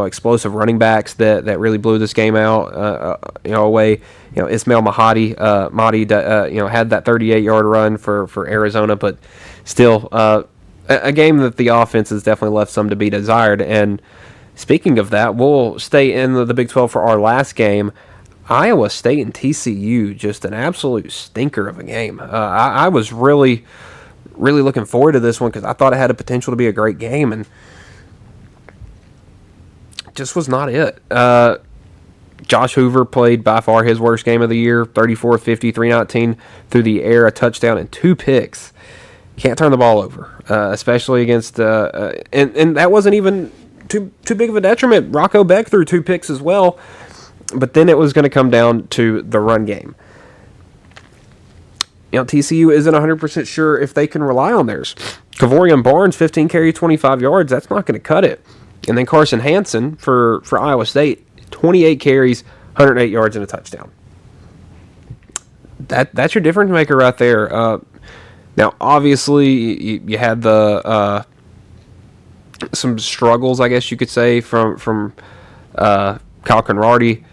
explosive running backs that really blew this game out away. Ismail Mahdi had that 38-yard run for Arizona, but still a game that the offense has definitely left some to be desired. And speaking of that, we'll stay in the Big 12 for our last game. Iowa State and TCU, just an absolute stinker of a game. I was really looking forward to this one because I thought it had a potential to be a great game, and just was not it. Josh Hoover played by far his worst game of the year, 34 of 50, 319 through the air, a touchdown and 2 picks. Can't turn the ball over, especially against and that wasn't even too big of a detriment. Rocco Beck threw 2 picks as well, but then it was going to come down to the run game. TCU isn't 100% sure if they can rely on theirs. Kavorian Barnes, 15 carries, 25 yards. That's not going to cut it. And then Carson Hansen for Iowa State, 28 carries, 108 yards, and a touchdown. That's your difference maker right there. Now, obviously, you had the some struggles, I guess you could say, from Kyle Conradi.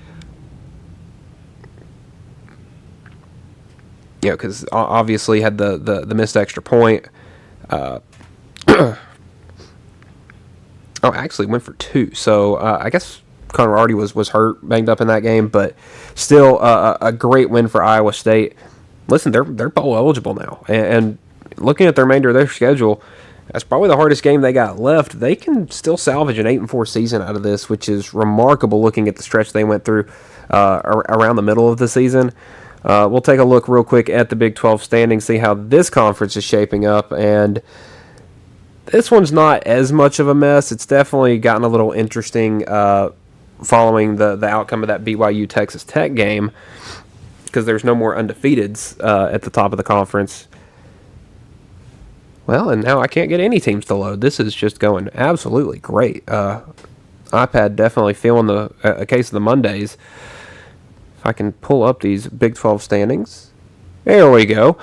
Because obviously had the missed extra point. Actually went for 2. So I guess Conradi was hurt, banged up in that game, but still a great win for Iowa State. Listen, they're bowl eligible now, and looking at the remainder of their schedule, that's probably the hardest game they got left. They can still salvage an 8-4 season out of this, which is remarkable looking at the stretch they went through around the middle of the season. We'll take a look real quick at the Big 12 standings, see how this conference is shaping up, and this one's not as much of a mess. It's definitely gotten a little interesting following the outcome of that BYU-Texas Tech game, because there's no more undefeateds at the top of the conference. Well, and now I can't get any teams to load. This is just going absolutely great. iPad definitely feeling a case of the Mondays. If I can pull up these Big 12 standings. There we go.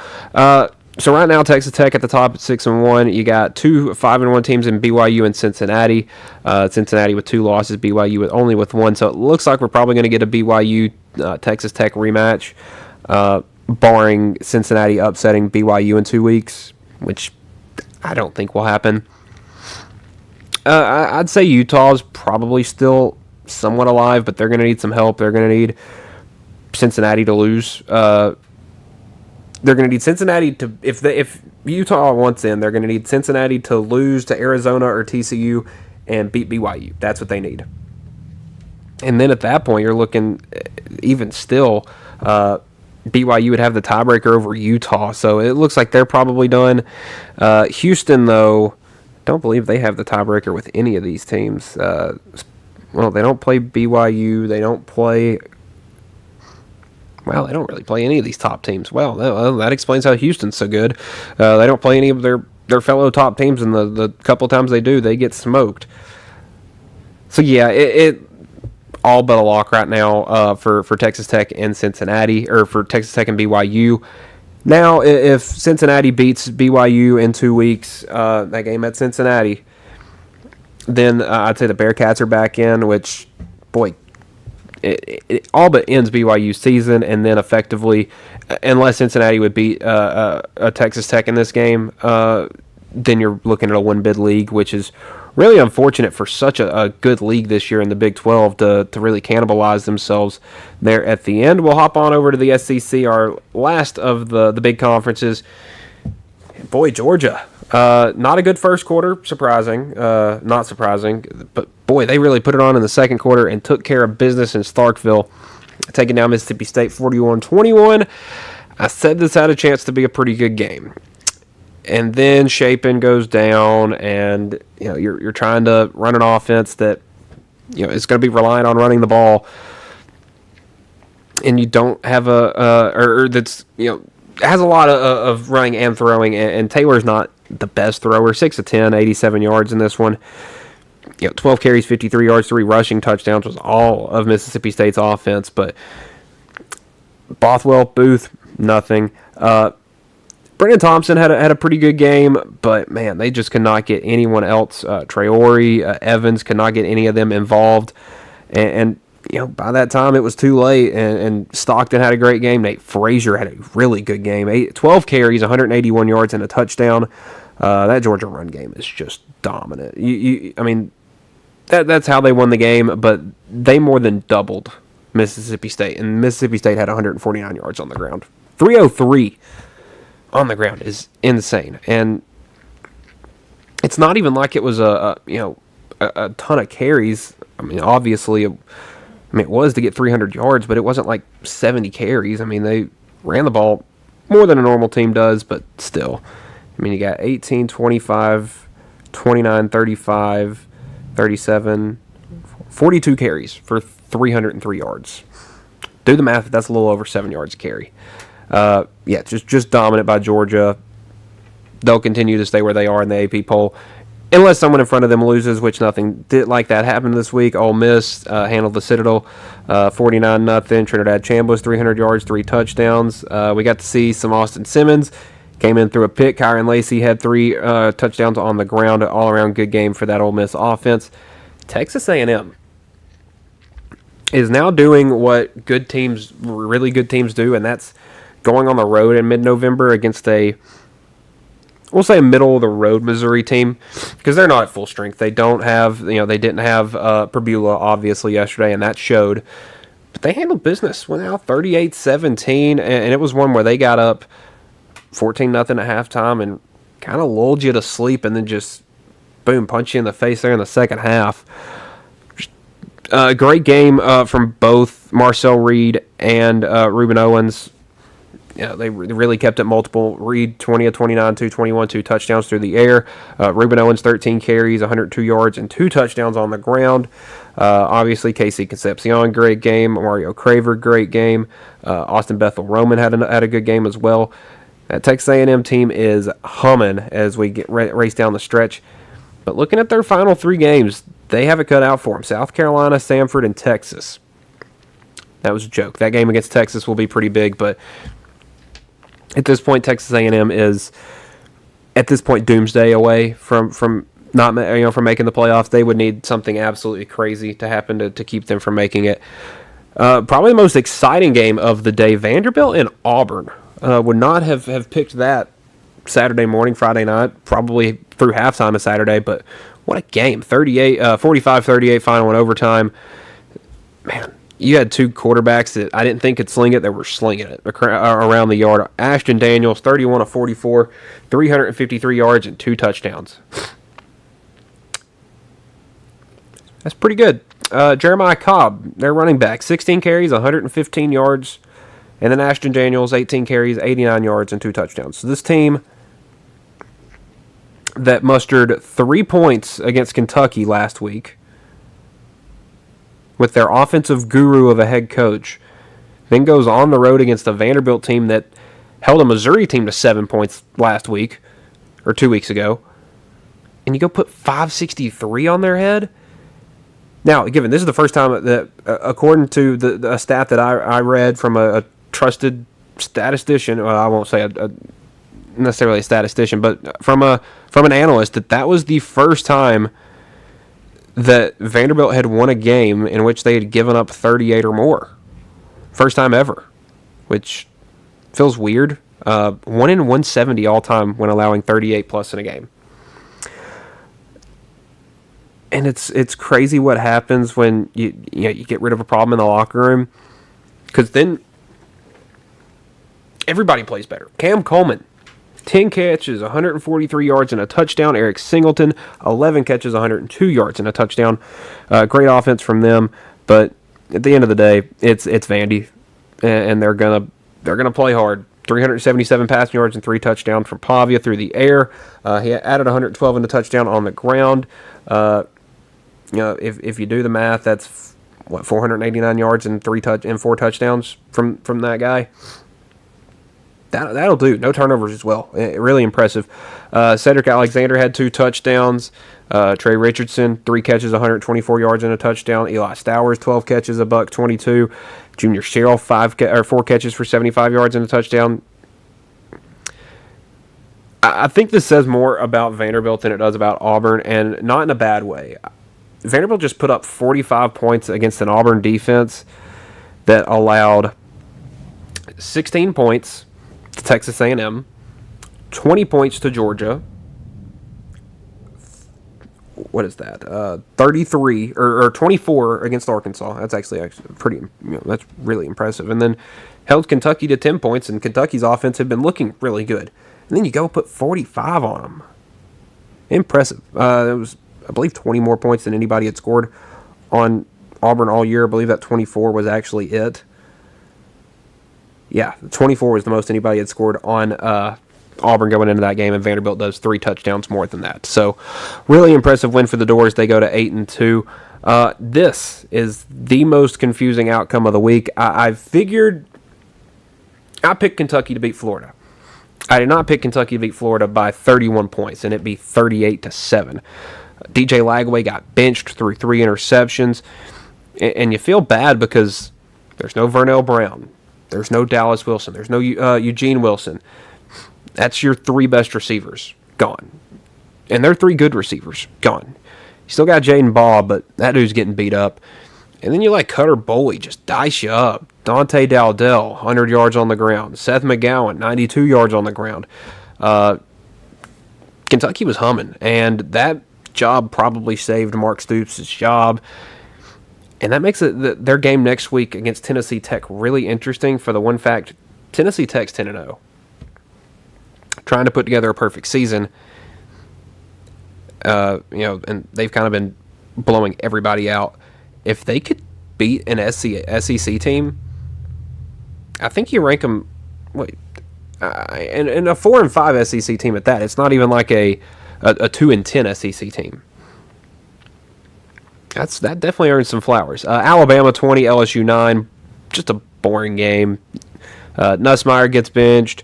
So right now, Texas Tech at the top at 6-1. You got 2 5-1 teams in BYU and Cincinnati. Cincinnati with 2 losses, BYU only with 1. So it looks like we're probably going to get a BYU Texas Tech rematch, barring Cincinnati upsetting BYU in 2 weeks, which I don't think will happen. I'd say Utah's probably still somewhat alive, but they're going to need some help. They're going to need Cincinnati to lose. They're going to need Cincinnati to, if Utah wants in, they're going to need Cincinnati to lose to Arizona or TCU and beat BYU. That's what they need. And then at that point, you're looking, even still, BYU would have the tiebreaker over Utah. So it looks like they're probably done. Houston, though, don't believe they have the tiebreaker with any of these teams. Well, they don't play BYU. They don't play... Well, they don't really play any of these top teams. Well, that explains how Houston's so good. They don't play any of their fellow top teams, and the couple times they do, they get smoked. So, yeah, it all but a lock right now for Texas Tech and Cincinnati, or for Texas Tech and BYU. Now, if Cincinnati beats BYU in 2 weeks, that game at Cincinnati, then I'd say the Bearcats are back in, which, boy, it all but ends BYU's season, and then effectively, unless Cincinnati would beat Texas Tech in this game, then you're looking at a one-bid league, which is really unfortunate for such a good league this year in the Big 12 to really cannibalize themselves there at the end. We'll hop on over to the SEC, our last of the big conferences. Boy, Georgia. Not a good first quarter, not surprising, but boy, they really put it on in the second quarter and took care of business in Starkville, taking down Mississippi State 41-21. I said this had a chance to be a pretty good game. And then Shapen goes down, and you're trying to run an offense that is going to be reliant on running the ball, and you don't have or that's has a lot of running and throwing, and Taylor's not the best thrower. 6 of 10, 87 yards in this one. 12 carries, 53 yards, 3 rushing touchdowns was all of Mississippi State's offense, but Bothwell, Booth, nothing. Brennan Thompson had a pretty good game, but man, they just could not get anyone else. Traore, Evans could not get any of them involved, and by that time it was too late. And Stockton had a great game. Nate Frazier had a really good game. 12 carries, 181 yards, and a touchdown. That Georgia run game is just dominant. I mean, that's how they won the game, but they more than doubled Mississippi State, and Mississippi State had 149 yards on the ground. 303 on the ground is insane, and it's not even like it was a ton of carries. I mean, obviously, it was to get 300 yards, but it wasn't like 70 carries. I mean, they ran the ball more than a normal team does, but still. I mean, you got 18, 25, 29, 35, 37, 42 carries for 303 yards. Do the math, that's a little over 7 yards a carry. Just dominant by Georgia. They'll continue to stay where they are in the AP poll, unless someone in front of them loses, which nothing did like that happened this week. Ole Miss handled the Citadel 49-0. Trinidad Chambliss 300 yards, 3 touchdowns. We got to see some Austin Simmons. Came in through a pick. Kyron Lacey had 3 touchdowns on the ground. All-around good game for that Ole Miss offense. Texas A&M is now doing what really good teams do, and that's going on the road in mid-November against we'll say a middle-of-the-road Missouri team, because they're not at full strength. They don't have, they didn't have Perbula, obviously, yesterday, and that showed. But they handled business, went out 38-17, and it was one where they got up 14-0 at halftime and kind of lulled you to sleep, and then just, boom, punch you in the face there in the second half. Great game from both Marcel Reed and Reuben Owens. They really kept it multiple. Reed, 20 of 29, 221, 2 touchdowns through the air. Reuben Owens, 13 carries, 102 yards, and 2 touchdowns on the ground. Obviously, Casey Concepcion, great game. Mario Craver, great game. Austin Bethel Roman had a good game as well. That Texas A&M team is humming as we get race down the stretch. But looking at their final 3 games, they have it cut out for them. South Carolina, Samford, and Texas. That was a joke. That game against Texas will be pretty big, but at this point, Texas A&M is at this point doomsday away from not from making the playoffs. They would need something absolutely crazy to happen to keep them from making it. Probably the most exciting game of the day, Vanderbilt and Auburn. Would not have picked that Saturday morning, Friday night, probably through halftime of Saturday, but what a game. 45-38 final in overtime. Man, you had 2 quarterbacks that I didn't think could sling it. They were slinging it around the yard. Ashton Daniels, 31 of 44, 353 yards, and 2 touchdowns. That's pretty good. Jeremiah Cobb, their running back, 16 carries, 115 yards. And then Ashton Daniels, 18 carries, 89 yards, and 2 touchdowns. So this team that mustered 3 points against Kentucky last week, with their offensive guru of a head coach, then goes on the road against a Vanderbilt team that held a Missouri team to 7 points last week, or 2 weeks ago, and you go put 563 on their head? Now, given this is the first time that, according to a stat that I read from a trusted statistician, well, I won't say necessarily a statistician, but from an analyst, that was the first time that Vanderbilt had won a game in which they had given up 38 or more. First time ever, which feels weird. 1 in 170 all time when allowing 38 plus in a game. And it's crazy what happens when you get rid of a problem in the locker room, because then everybody plays better. Cam Coleman, 10 catches, 143 yards and a touchdown. Eric Singleton, 11 catches, 102 yards and a touchdown. Great offense from them, but at the end of the day, it's Vandy, and they're gonna play hard. 377 passing yards and 3 touchdowns from Pavia through the air. He added 112 in the touchdown on the ground. If you do the math, that's 489 yards and 4 touchdowns from that guy. That'll do. No turnovers as well. Really impressive. Cedric Alexander had 2 touchdowns. Trey Richardson, 3 catches, 124 yards and a touchdown. Eli Stowers, 12 catches, $122. Junior Sherrill, 4 catches for 75 yards and a touchdown. I think this says more about Vanderbilt than it does about Auburn, and not in a bad way. Vanderbilt just put up 45 points against an Auburn defense that allowed 16 points to Texas A&M, 20 points to Georgia. What is that? 33 or 24 against Arkansas. That's actually pretty. That's really impressive. And then held Kentucky to 10 points, and Kentucky's offense had been looking really good. And then you go put 45 on them. Impressive. It was, I believe, 20 more points than anybody had scored on Auburn all year. I believe that 24 was actually it. Yeah, 24 was the most anybody had scored on Auburn going into that game, and Vanderbilt does 3 touchdowns more than that. So, really impressive win for the Doors. They go to 8-2. This is the most confusing outcome of the week. I picked Kentucky to beat Florida. I did not pick Kentucky to beat Florida by 31 points, and it'd be 38-7. DJ Lagway got benched through 3 interceptions, and you feel bad because there's no Vernell Brown. There's no Dallas Wilson. There's no Eugene Wilson. That's your 3 best receivers gone. And they're 3 good receivers gone. You still got Jaden Ball, but that dude's getting beat up. And then you let Cutter Boley just dice you up. Dante Dowdell, 100 yards on the ground. Seth McGowan, 92 yards on the ground. Kentucky was humming, and that job probably saved Mark Stoops' job. And that makes their game next week against Tennessee Tech really interesting for the one fact Tennessee Tech's 10-0. Trying to put together a perfect season. And they've kind of been blowing everybody out. If they could beat an SEC team, I think you rank them, and a 4-5 SEC team at that. It's not even like a 2-10 SEC team. That definitely earns some flowers. Alabama 20, LSU 9. Just a boring game. Nussmeier gets benched.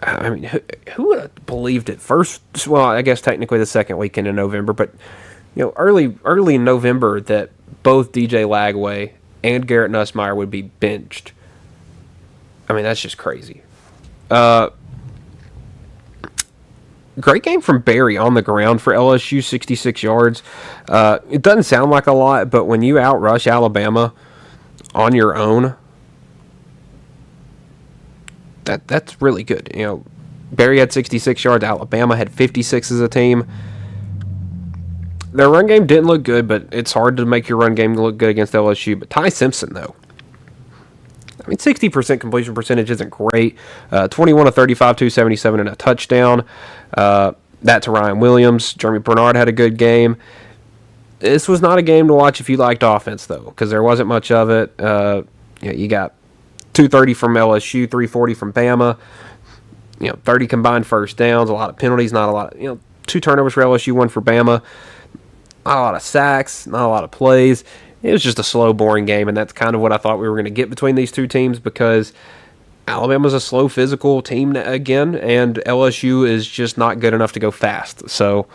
I mean, who would have believed it? First, well, I guess technically the second weekend in November, but early in November that both DJ Lagway and Garrett Nussmeier would be benched. I mean, that's just crazy. Great game from Barry on the ground for LSU, 66 yards. It doesn't sound like a lot, but when you outrush Alabama on your own, that's really good. Barry had 66 yards. Alabama had 56 as a team. Their run game didn't look good, but it's hard to make your run game look good against LSU. But Ty Simpson, though, 60% completion percentage isn't great. 21 of 35, 277 and a touchdown. That to Ryan Williams. Jeremy Bernard had a good game. This was not a game to watch if you liked offense, though, because there wasn't much of it. You got 230 from LSU, 340 from Bama. 30 combined first downs, a lot of penalties, not a lot. 2 turnovers for LSU, 1 for Bama. Not a lot of sacks, not a lot of plays. It was just a slow, boring game, and that's kind of what I thought we were going to get between these two teams because Alabama's a slow, physical team again, and LSU is just not good enough to go fast. So,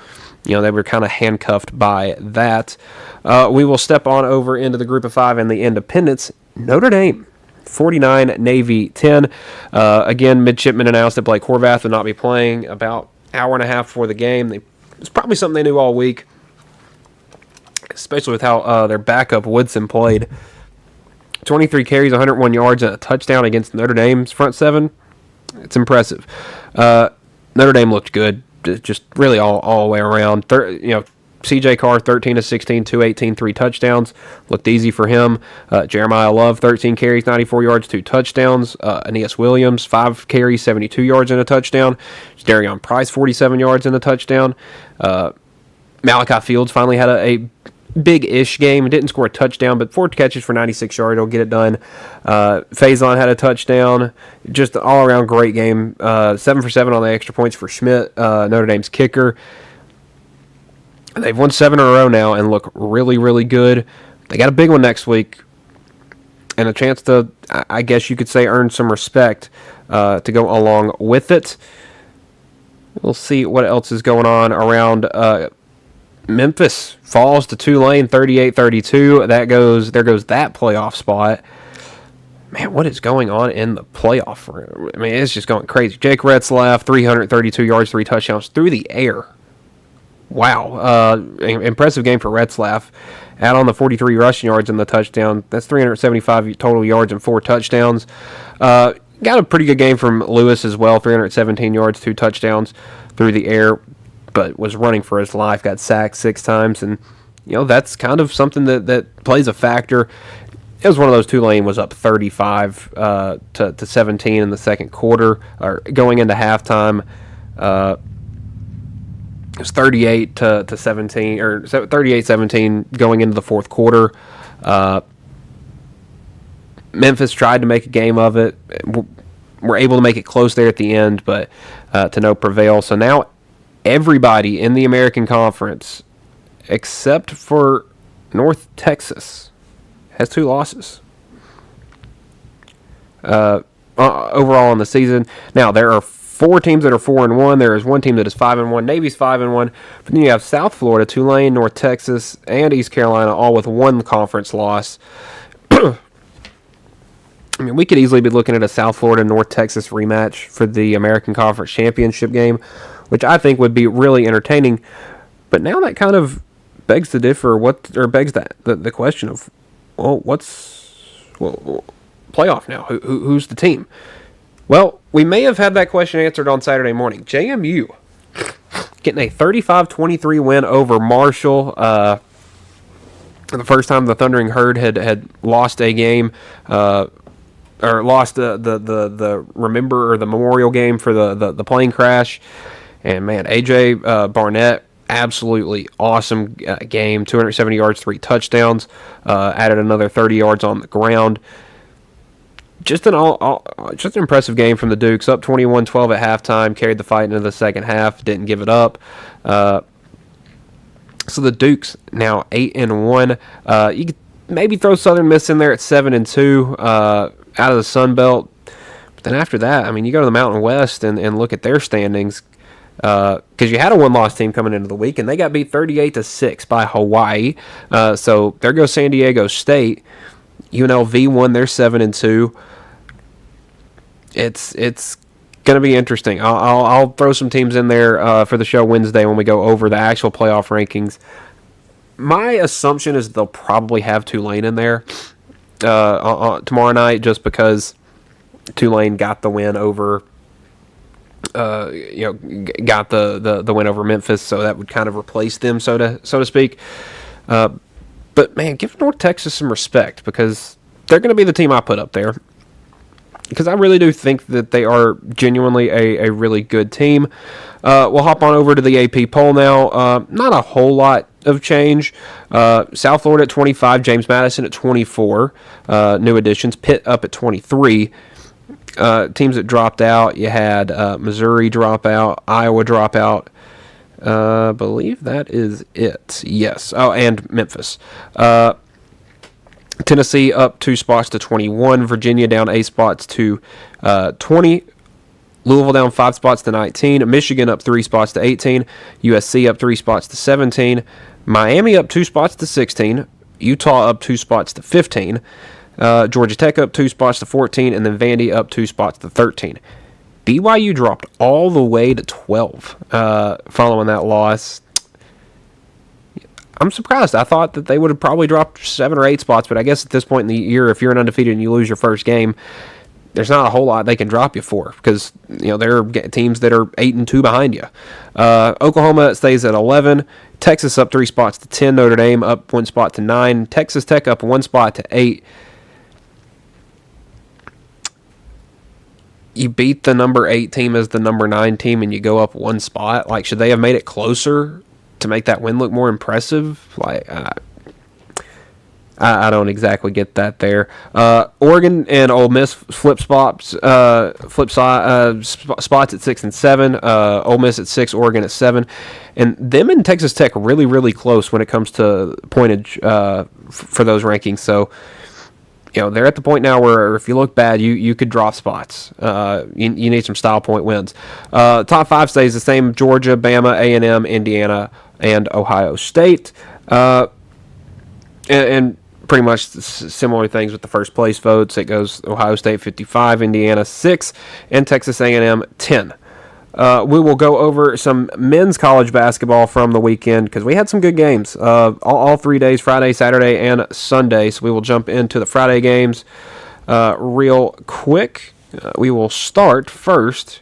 they were kind of handcuffed by that. We will step on over into the Group of 5 and the Independents. Notre Dame, 49, Navy 10. Again, midshipmen announced that Blake Horvath would not be playing about an hour and a half before the game. It's probably something they knew all week. especially with how their backup Woodson played. 23 carries, 101 yards, and a touchdown against Notre Dame's front seven. It's impressive. Notre Dame looked good, just really all the way around. C.J. Carr, 13 of 16, 218, 3 touchdowns. Looked easy for him. Jeremiah Love, 13 carries, 94 yards, 2 touchdowns. Aeneas Williams, 5 carries, 72 yards and a touchdown. Darion Price, 47 yards and a touchdown. Malachi Fields finally had a big-ish game. Didn't score a touchdown, but 4 catches for 96 yards. He'll get it done. Faison had a touchdown. Just an all-around great game. 7 for 7 on the extra points for Schmidt, Notre Dame's kicker. They've won 7 in a row now and look really, really good. They got a big one next week and a chance to, I guess you could say, earn some respect to go along with it. We'll see what else is going on around Memphis. Falls to Tulane 38-32. There goes that playoff spot. Man, what is going on in the playoff room? I mean, it's just going crazy. Jake Retzlaff, 332 yards, 3 touchdowns through the air. Wow. Impressive game for Retzlaff. Add on the 43 rushing yards and the touchdown. That's 375 total yards and 4 touchdowns. Got a pretty good game from Lewis as well. 317 yards, 2 touchdowns through the air, but was running for his life. Got sacked 6 times, and that's kind of something that plays a factor. It was one of those. Tulane was up 35 to 17 in the second quarter, or going into halftime. It was 38 to 17, or 38-17 going into the fourth quarter. Memphis tried to make a game of it. Were able to make it close there at the end, but to no prevail. So now everybody in the American Conference, except for North Texas, has 2 losses overall in the season. Now there are 4 teams that are 4-1. There is 1 team that is 5-1. Navy's 5-1. But then you have South Florida, Tulane, North Texas, and East Carolina, all with 1 conference loss. I mean, we could easily be looking at a South Florida, North Texas rematch for the American Conference Championship game, which I think would be really entertaining. But now that kind of begs the question of, playoff now? Who's the team? Well, we may have had that question answered on Saturday morning. JMU getting a 35-23 win over Marshall. The first time the Thundering Herd had lost a game, or lost the memorial game for the plane crash. And man, AJ Barnett, absolutely awesome game. 270 yards, 3 touchdowns. Added another 30 yards on the ground. Just an impressive game from the Dukes. Up 21-12 at halftime. Carried the fight into the second half. Didn't give it up. So the Dukes now 8-1. You could maybe throw Southern Miss in there at 7-2 out of the Sun Belt. But then after that, I mean, you go to the Mountain West and look at their standings. Because you had a 1-loss team coming into the week, and they got beat 38-6 by Hawaii. So there goes San Diego State. UNLV won. They're 7-2. It's going to be interesting. I'll throw some teams in there for the show Wednesday when we go over the actual playoff rankings. My assumption is they'll probably have Tulane in there tomorrow night, just because Tulane got the win over. Got the win over Memphis, so that would kind of replace them, so to speak. But man, give North Texas some respect, because they're going to be the team I put up there. Because I really do think that they are genuinely a really good team. We'll hop on over to the AP poll now. Not a whole lot of change. South Florida at 25, James Madison at 24. New additions. Pitt up at 23. Teams that dropped out, you had Missouri drop out, Iowa drop out. I believe that is it. Yes. Oh, and Memphis. Tennessee up 2 spots to 21. Virginia down 8 spots to 20. Louisville down 5 spots to 19. Michigan up 3 spots to 18. USC up 3 spots to 17. Miami up 2 spots to 16. Utah up 2 spots to 15. Georgia Tech up 2 spots to 14. And then Vandy up 2 spots to 13. BYU dropped all the way to 12 following that loss. I'm surprised. I thought that they would have probably dropped 7 or 8 spots, but I guess at this point in the year, if you're an undefeated and you lose your first game, there's not a whole lot they can drop you for, because there are teams that are 8-2 behind you. Oklahoma stays at 11. Texas up 3 spots to 10. Notre Dame up 1 spot to 9. Texas Tech up 1 spot to 8. You beat the number 8 team as the number 9 team, and you go up 1 spot. Like, should they have made it closer to make that win look more impressive? Like, I don't exactly get that there. Oregon and Ole Miss flip spots at 6 and 7. Ole Miss at 6, Oregon at 7, and them and Texas Tech really, really close when it comes to pointage for those rankings. So, they're at the point now where if you look bad, you could drop spots. You need some style point wins. Top 5 stays the same: Georgia, Bama, A&M, Indiana, and Ohio State. And pretty much similar things with the first place votes. It goes Ohio State 55, Indiana 6, and Texas A&M 10. We will go over some men's college basketball from the weekend because we had some good games all 3 days, Friday, Saturday, and Sunday. So we will jump into the Friday games real quick. We will start first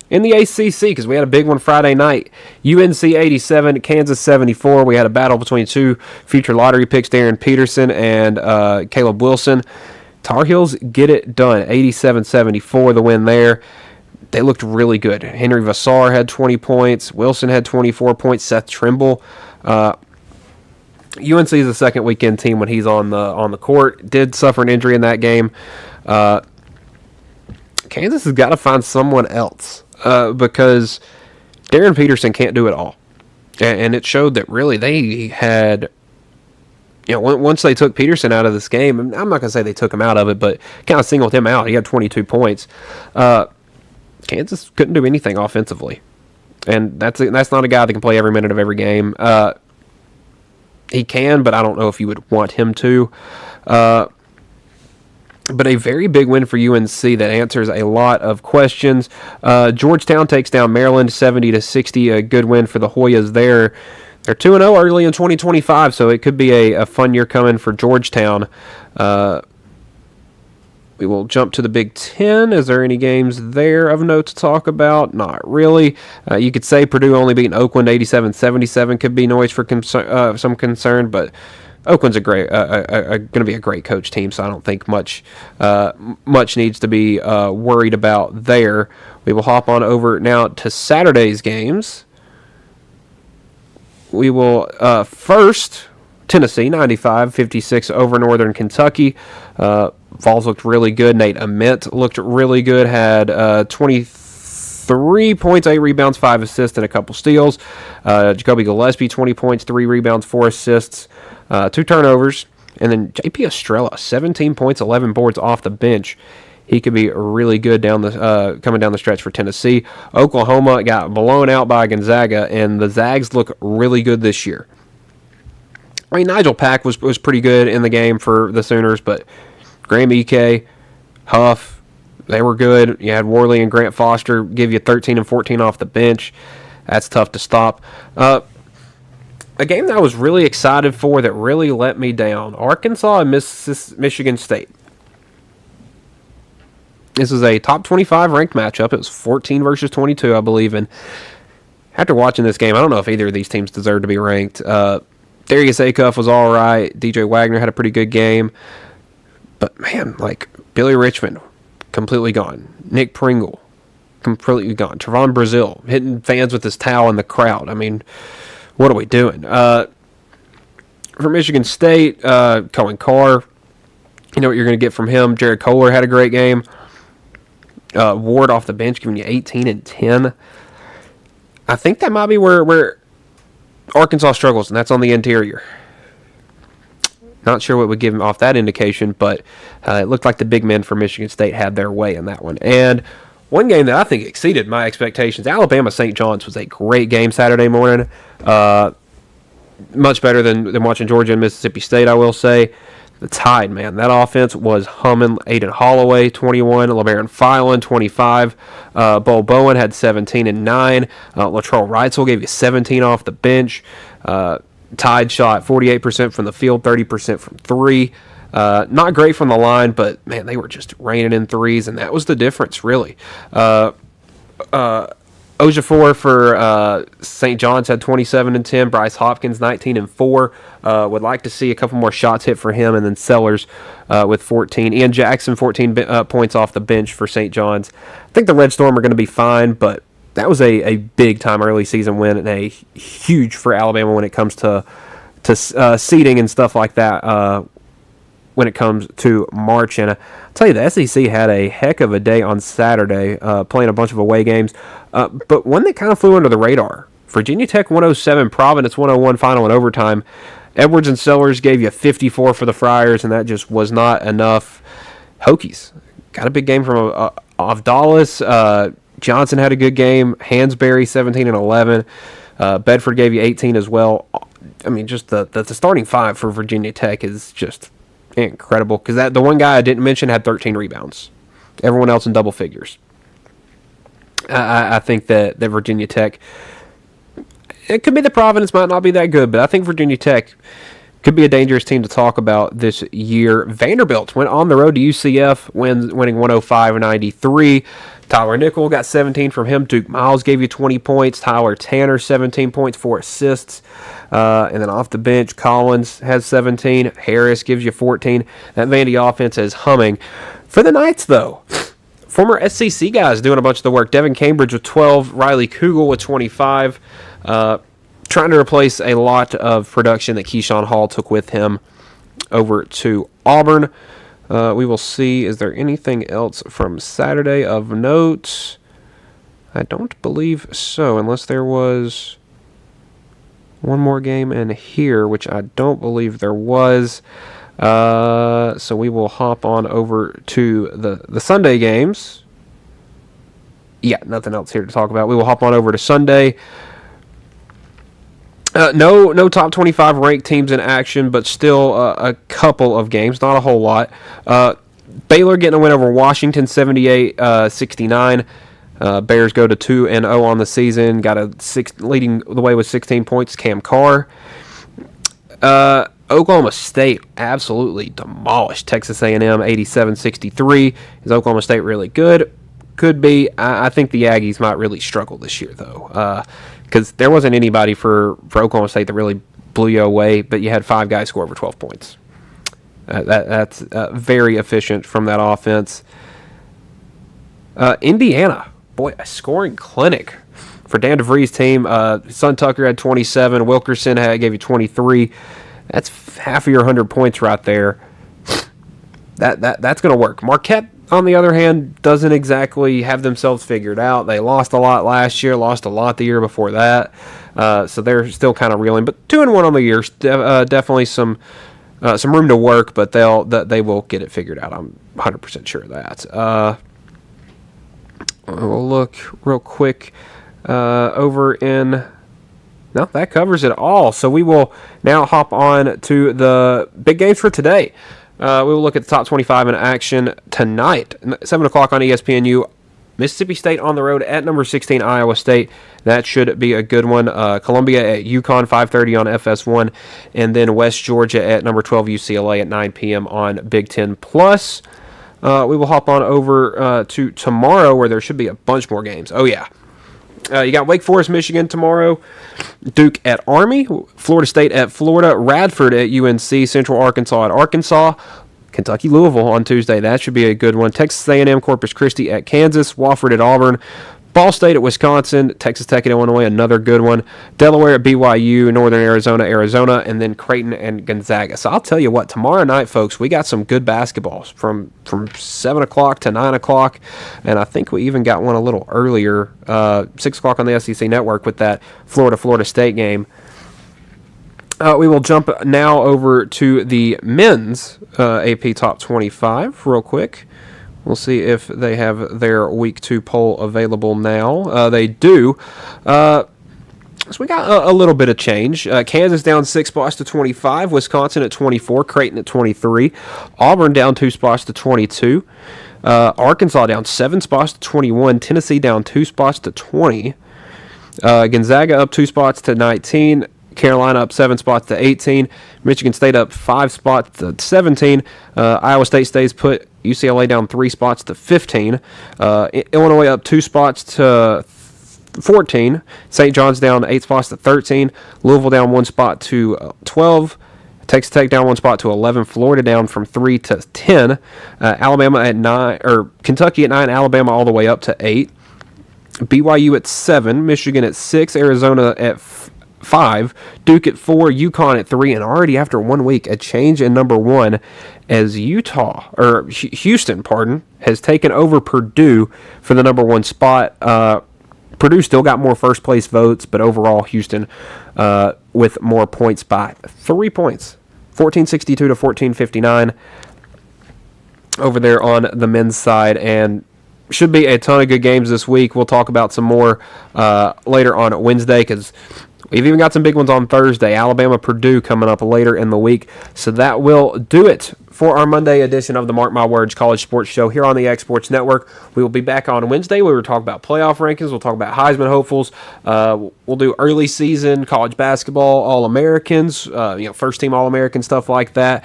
in the ACC because we had a big one Friday night. UNC 87, Kansas 74. We had a battle between 2 future lottery picks, Darren Peterson and Caleb Wilson. Tar Heels get it done, 87-74, the win there. They looked really good. Henry Vassar had 20 points. Wilson had 24 points. Seth Trimble. UNC is the second weekend team when he's on the court. Did suffer an injury in that game. Kansas has got to find someone else because Darren Peterson can't do it all. And it showed that really they had, once they took Peterson out of this game, I'm not going to say they took him out of it, but kind of singled him out. He had 22 points. Kansas couldn't do anything offensively. And that's not a guy that can play every minute of every game. He can, but I don't know if you would want him to. But a very big win for UNC that answers a lot of questions. Georgetown takes down Maryland 70-60. A good win for the Hoyas there. They're 2-0 early in 2025, so it could be a fun year coming for Georgetown. We will jump to the Big Ten. Is there any games there of note to talk about? Not really. You could say Purdue only beating Oakland 87-77 could be noise for some concern, but Oakland's going to be a great coach team, so I don't think much needs to be worried about there. We will hop on over now to Saturday's games. We will first Tennessee 95-56 over Northern Kentucky. Vols looked really good. Nate Ament looked really good. Had 23 points, 8 rebounds, 5 assists, and a couple steals. Jacoby Gillespie 20 points, 3 rebounds, 4 assists, 2 turnovers. And then JP Estrella 17 points, 11 boards off the bench. He could be really good coming down the stretch for Tennessee. Oklahoma got blown out by Gonzaga, and the Zags look really good this year. I mean, Nigel Pack was pretty good in the game for the Sooners, but Graham Ike, Huff, they were good. You had Worley and Grant Foster give you 13 and 14 off the bench. That's tough to stop. A game that I was really excited for that really let me down. Arkansas and Michigan State. This is a top 25 ranked matchup. It was 14 versus 22, I believe. And after watching this game, I don't know if either of these teams deserve to be ranked. Darius Acuff was all right. DJ Wagner had a pretty good game. But, man, Billy Richmond, completely gone. Nick Pringle, completely gone. Trevon Brazile, hitting fans with his towel in the crowd. I mean, what are we doing? For Michigan State, Cohen Carr, you know what you're going to get from him. Jared Kohler had a great game. Ward off the bench giving you 18 and 10. I think that might be where Arkansas struggles, and that's on the interior. Not sure what would give him off that indication, but it looked like the big men for Michigan State had their way in that one. And one game that I think exceeded my expectations, Alabama-St. John's, was a great game Saturday morning. Much better than watching Georgia and Mississippi State, I will say. The Tide, man, that offense was humming. Aiden Holloway, 21. LeBaron Filan, 25. Bo Bowen had 17 and 9. Latrell Wrightsell gave you 17 off the bench. Tide shot 48% from the field, 30% from three. Not great from the line, but, man, they were just raining in threes, and that was the difference, really. Ejiofor for St. John's had 27 and 10. Bryce Hopkins 19 and 4. Would like to see a couple more shots hit for him, and then Sellers with 14. Ian Jackson 14 points off the bench for St. John's. I think the Red Storm are going to be fine, but that was a big time early season win and a huge for Alabama when it comes to seeding and stuff like that. When it comes to March. And I'll tell you, the SEC had a heck of a day on Saturday, playing a bunch of away games, but one that kind of flew under the radar. Virginia Tech 107, Providence 101 final in overtime. Edwards and Sellers gave you 54 for the Friars, and that just was not enough. Hokies got a big game from Avdalis. Johnson had a good game. Hansberry 17 and 11. Bedford gave you 18 as well. I mean, just the starting five for Virginia Tech is just incredible, because the one guy I didn't mention had 13 rebounds. Everyone else in double figures. I think that Virginia Tech, it could be that Providence might not be that good, but I think Virginia Tech could be a dangerous team to talk about this year. Vanderbilt went on the road to UCF, winning 105-93. Tyler Nickel got 17 from him. Duke Miles gave you 20 points. Tyler Tanner, 17 points, 4 assists. And then off the bench, Collins has 17. Harris gives you 14. That Vandy offense is humming. For the Knights, though, former SEC guys doing a bunch of the work. Devin Cambridge with 12. Riley Kugel with 25. Trying to replace a lot of production that Keyshawn Hall took with him over to Auburn. We will see. Is there anything else from Saturday of note? I don't believe so, unless there was one more game in here, which I don't believe there was. So we will hop on over to the Sunday games. Yeah, nothing else here to talk about. We will hop on over to Sunday. No top 25 ranked teams in action, but still a couple of games, not a whole lot. Baylor getting a win over Washington, 78-69. Bears go to 2-0 on the season. Leading the way with 16 points, Cam Carr. Oklahoma State absolutely demolished Texas A&M, 87-63. Is Oklahoma State really good? Could be. I think the Aggies might really struggle this year, though, because there wasn't anybody for Oklahoma State that really blew you away, but you had 5 guys score over 12 points. That's very efficient from that offense. Indiana, boy, a scoring clinic for Dan DeVries' team. Son Tucker had 27. Wilkerson gave you 23. That's half of your 100 points right there. That's going to work. Marquette, on the other hand, doesn't exactly have themselves figured out. They lost a lot last year, lost a lot the year before that. So they're still kind of reeling. But 2-1 on the year, definitely some room to work, but they will get it figured out. I'm 100% sure of that. We'll look real quick over in... No, that covers it all. So we will now hop on to the big games for today. We will look at the top 25 in action tonight. 7 o'clock on ESPNU. Mississippi State on the road at number 16 Iowa State. That should be a good one. Columbia at UConn, 5:30 on FS1. And then West Georgia at number 12 UCLA at 9 p.m. on Big Ten Plus. We will hop on over to tomorrow, where there should be a bunch more games. Oh, yeah. You got Wake Forest, Michigan tomorrow. Duke at Army. Florida State at Florida. Radford at UNC. Central Arkansas at Arkansas. Kentucky, Louisville on Tuesday. That should be a good one. Texas A&M, Corpus Christi at Kansas. Wofford at Auburn. Ball State at Wisconsin. Texas Tech at Illinois, another good one. Delaware at BYU. Northern Arizona. And then Creighton and Gonzaga. So I'll tell you what, tomorrow night, folks, we got some good basketballs from 7 o'clock to 9 o'clock. And I think we even got one a little earlier, 6 o'clock on the SEC Network with that Florida State game. We will jump now over to the men's AP Top 25 real quick. We'll see if they have their Week 2 poll available now. They do. So we got a little bit of change. Kansas down 6 spots to 25. Wisconsin at 24. Creighton at 23. Auburn down 2 spots to 22. Arkansas down 7 spots to 21. Tennessee down 2 spots to 20. Gonzaga up 2 spots to 19. Carolina up 7 spots to 18. Michigan State up 5 spots to 17. Iowa State stays put. UCLA down 3 spots to 15. Illinois up 2 spots to 14. St. John's down 8 spots to 13. Louisville down 1 spot to 12. Texas Tech down 1 spot to 11. Florida down from 3 to 10. Alabama at 9, or Kentucky at 9. Alabama all the way up to 8. BYU at 7. Michigan at 6. Arizona at 5. Duke at 4. UConn at 3. And already after 1 week, a change in number 1 as Houston, has taken over Purdue for the number 1 spot. Purdue still got more first place votes, but overall Houston with more points by 3 points, 1462 to 1459 over there on the men's side, and should be a ton of good games this week. We'll talk about some more later on Wednesday, because we've even got some big ones on Thursday. Alabama, Purdue coming up later in the week. So that will do it for our Monday edition of the Mark My Words College Sports Show here on the X Sports Network. We will be back on Wednesday. We will talk about playoff rankings. We'll talk about Heisman hopefuls. We'll do early season college basketball All-Americans, first team All-American, stuff like that.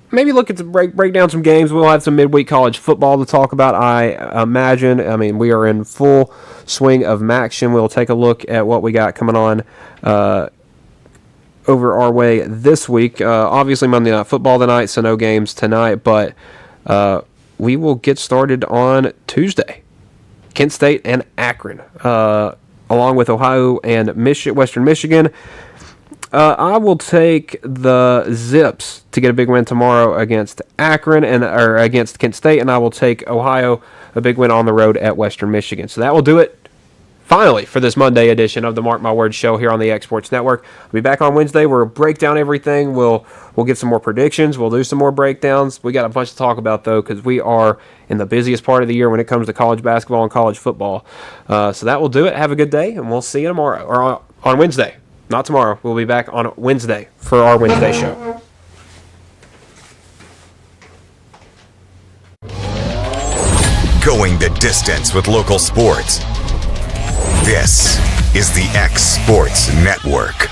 Maybe look at break down some games. We'll have some midweek college football to talk about, I imagine. I mean, we are in full swing of action. We'll take a look at what we got coming on over our way this week. Obviously, Monday Night Football tonight, so no games tonight. But we will get started on Tuesday. Kent State and Akron, along with Ohio and Western Michigan. I will take the Zips to get a big win tomorrow against Akron or against Kent State, and I will take Ohio a big win on the road at Western Michigan. So that will do it. Finally, for this Monday edition of the Mark My Words show here on the X Sports Network. I'll be back on Wednesday. We'll break down everything. We'll get some more predictions. We'll do some more breakdowns. We got a bunch to talk about, though, because we are in the busiest part of the year when it comes to college basketball and college football. So that will do it. Have a good day, and we'll see you tomorrow, or on Wednesday. Not tomorrow. We'll be back on Wednesday for our Wednesday show. Going the distance with local sports. This is the X Sports Network.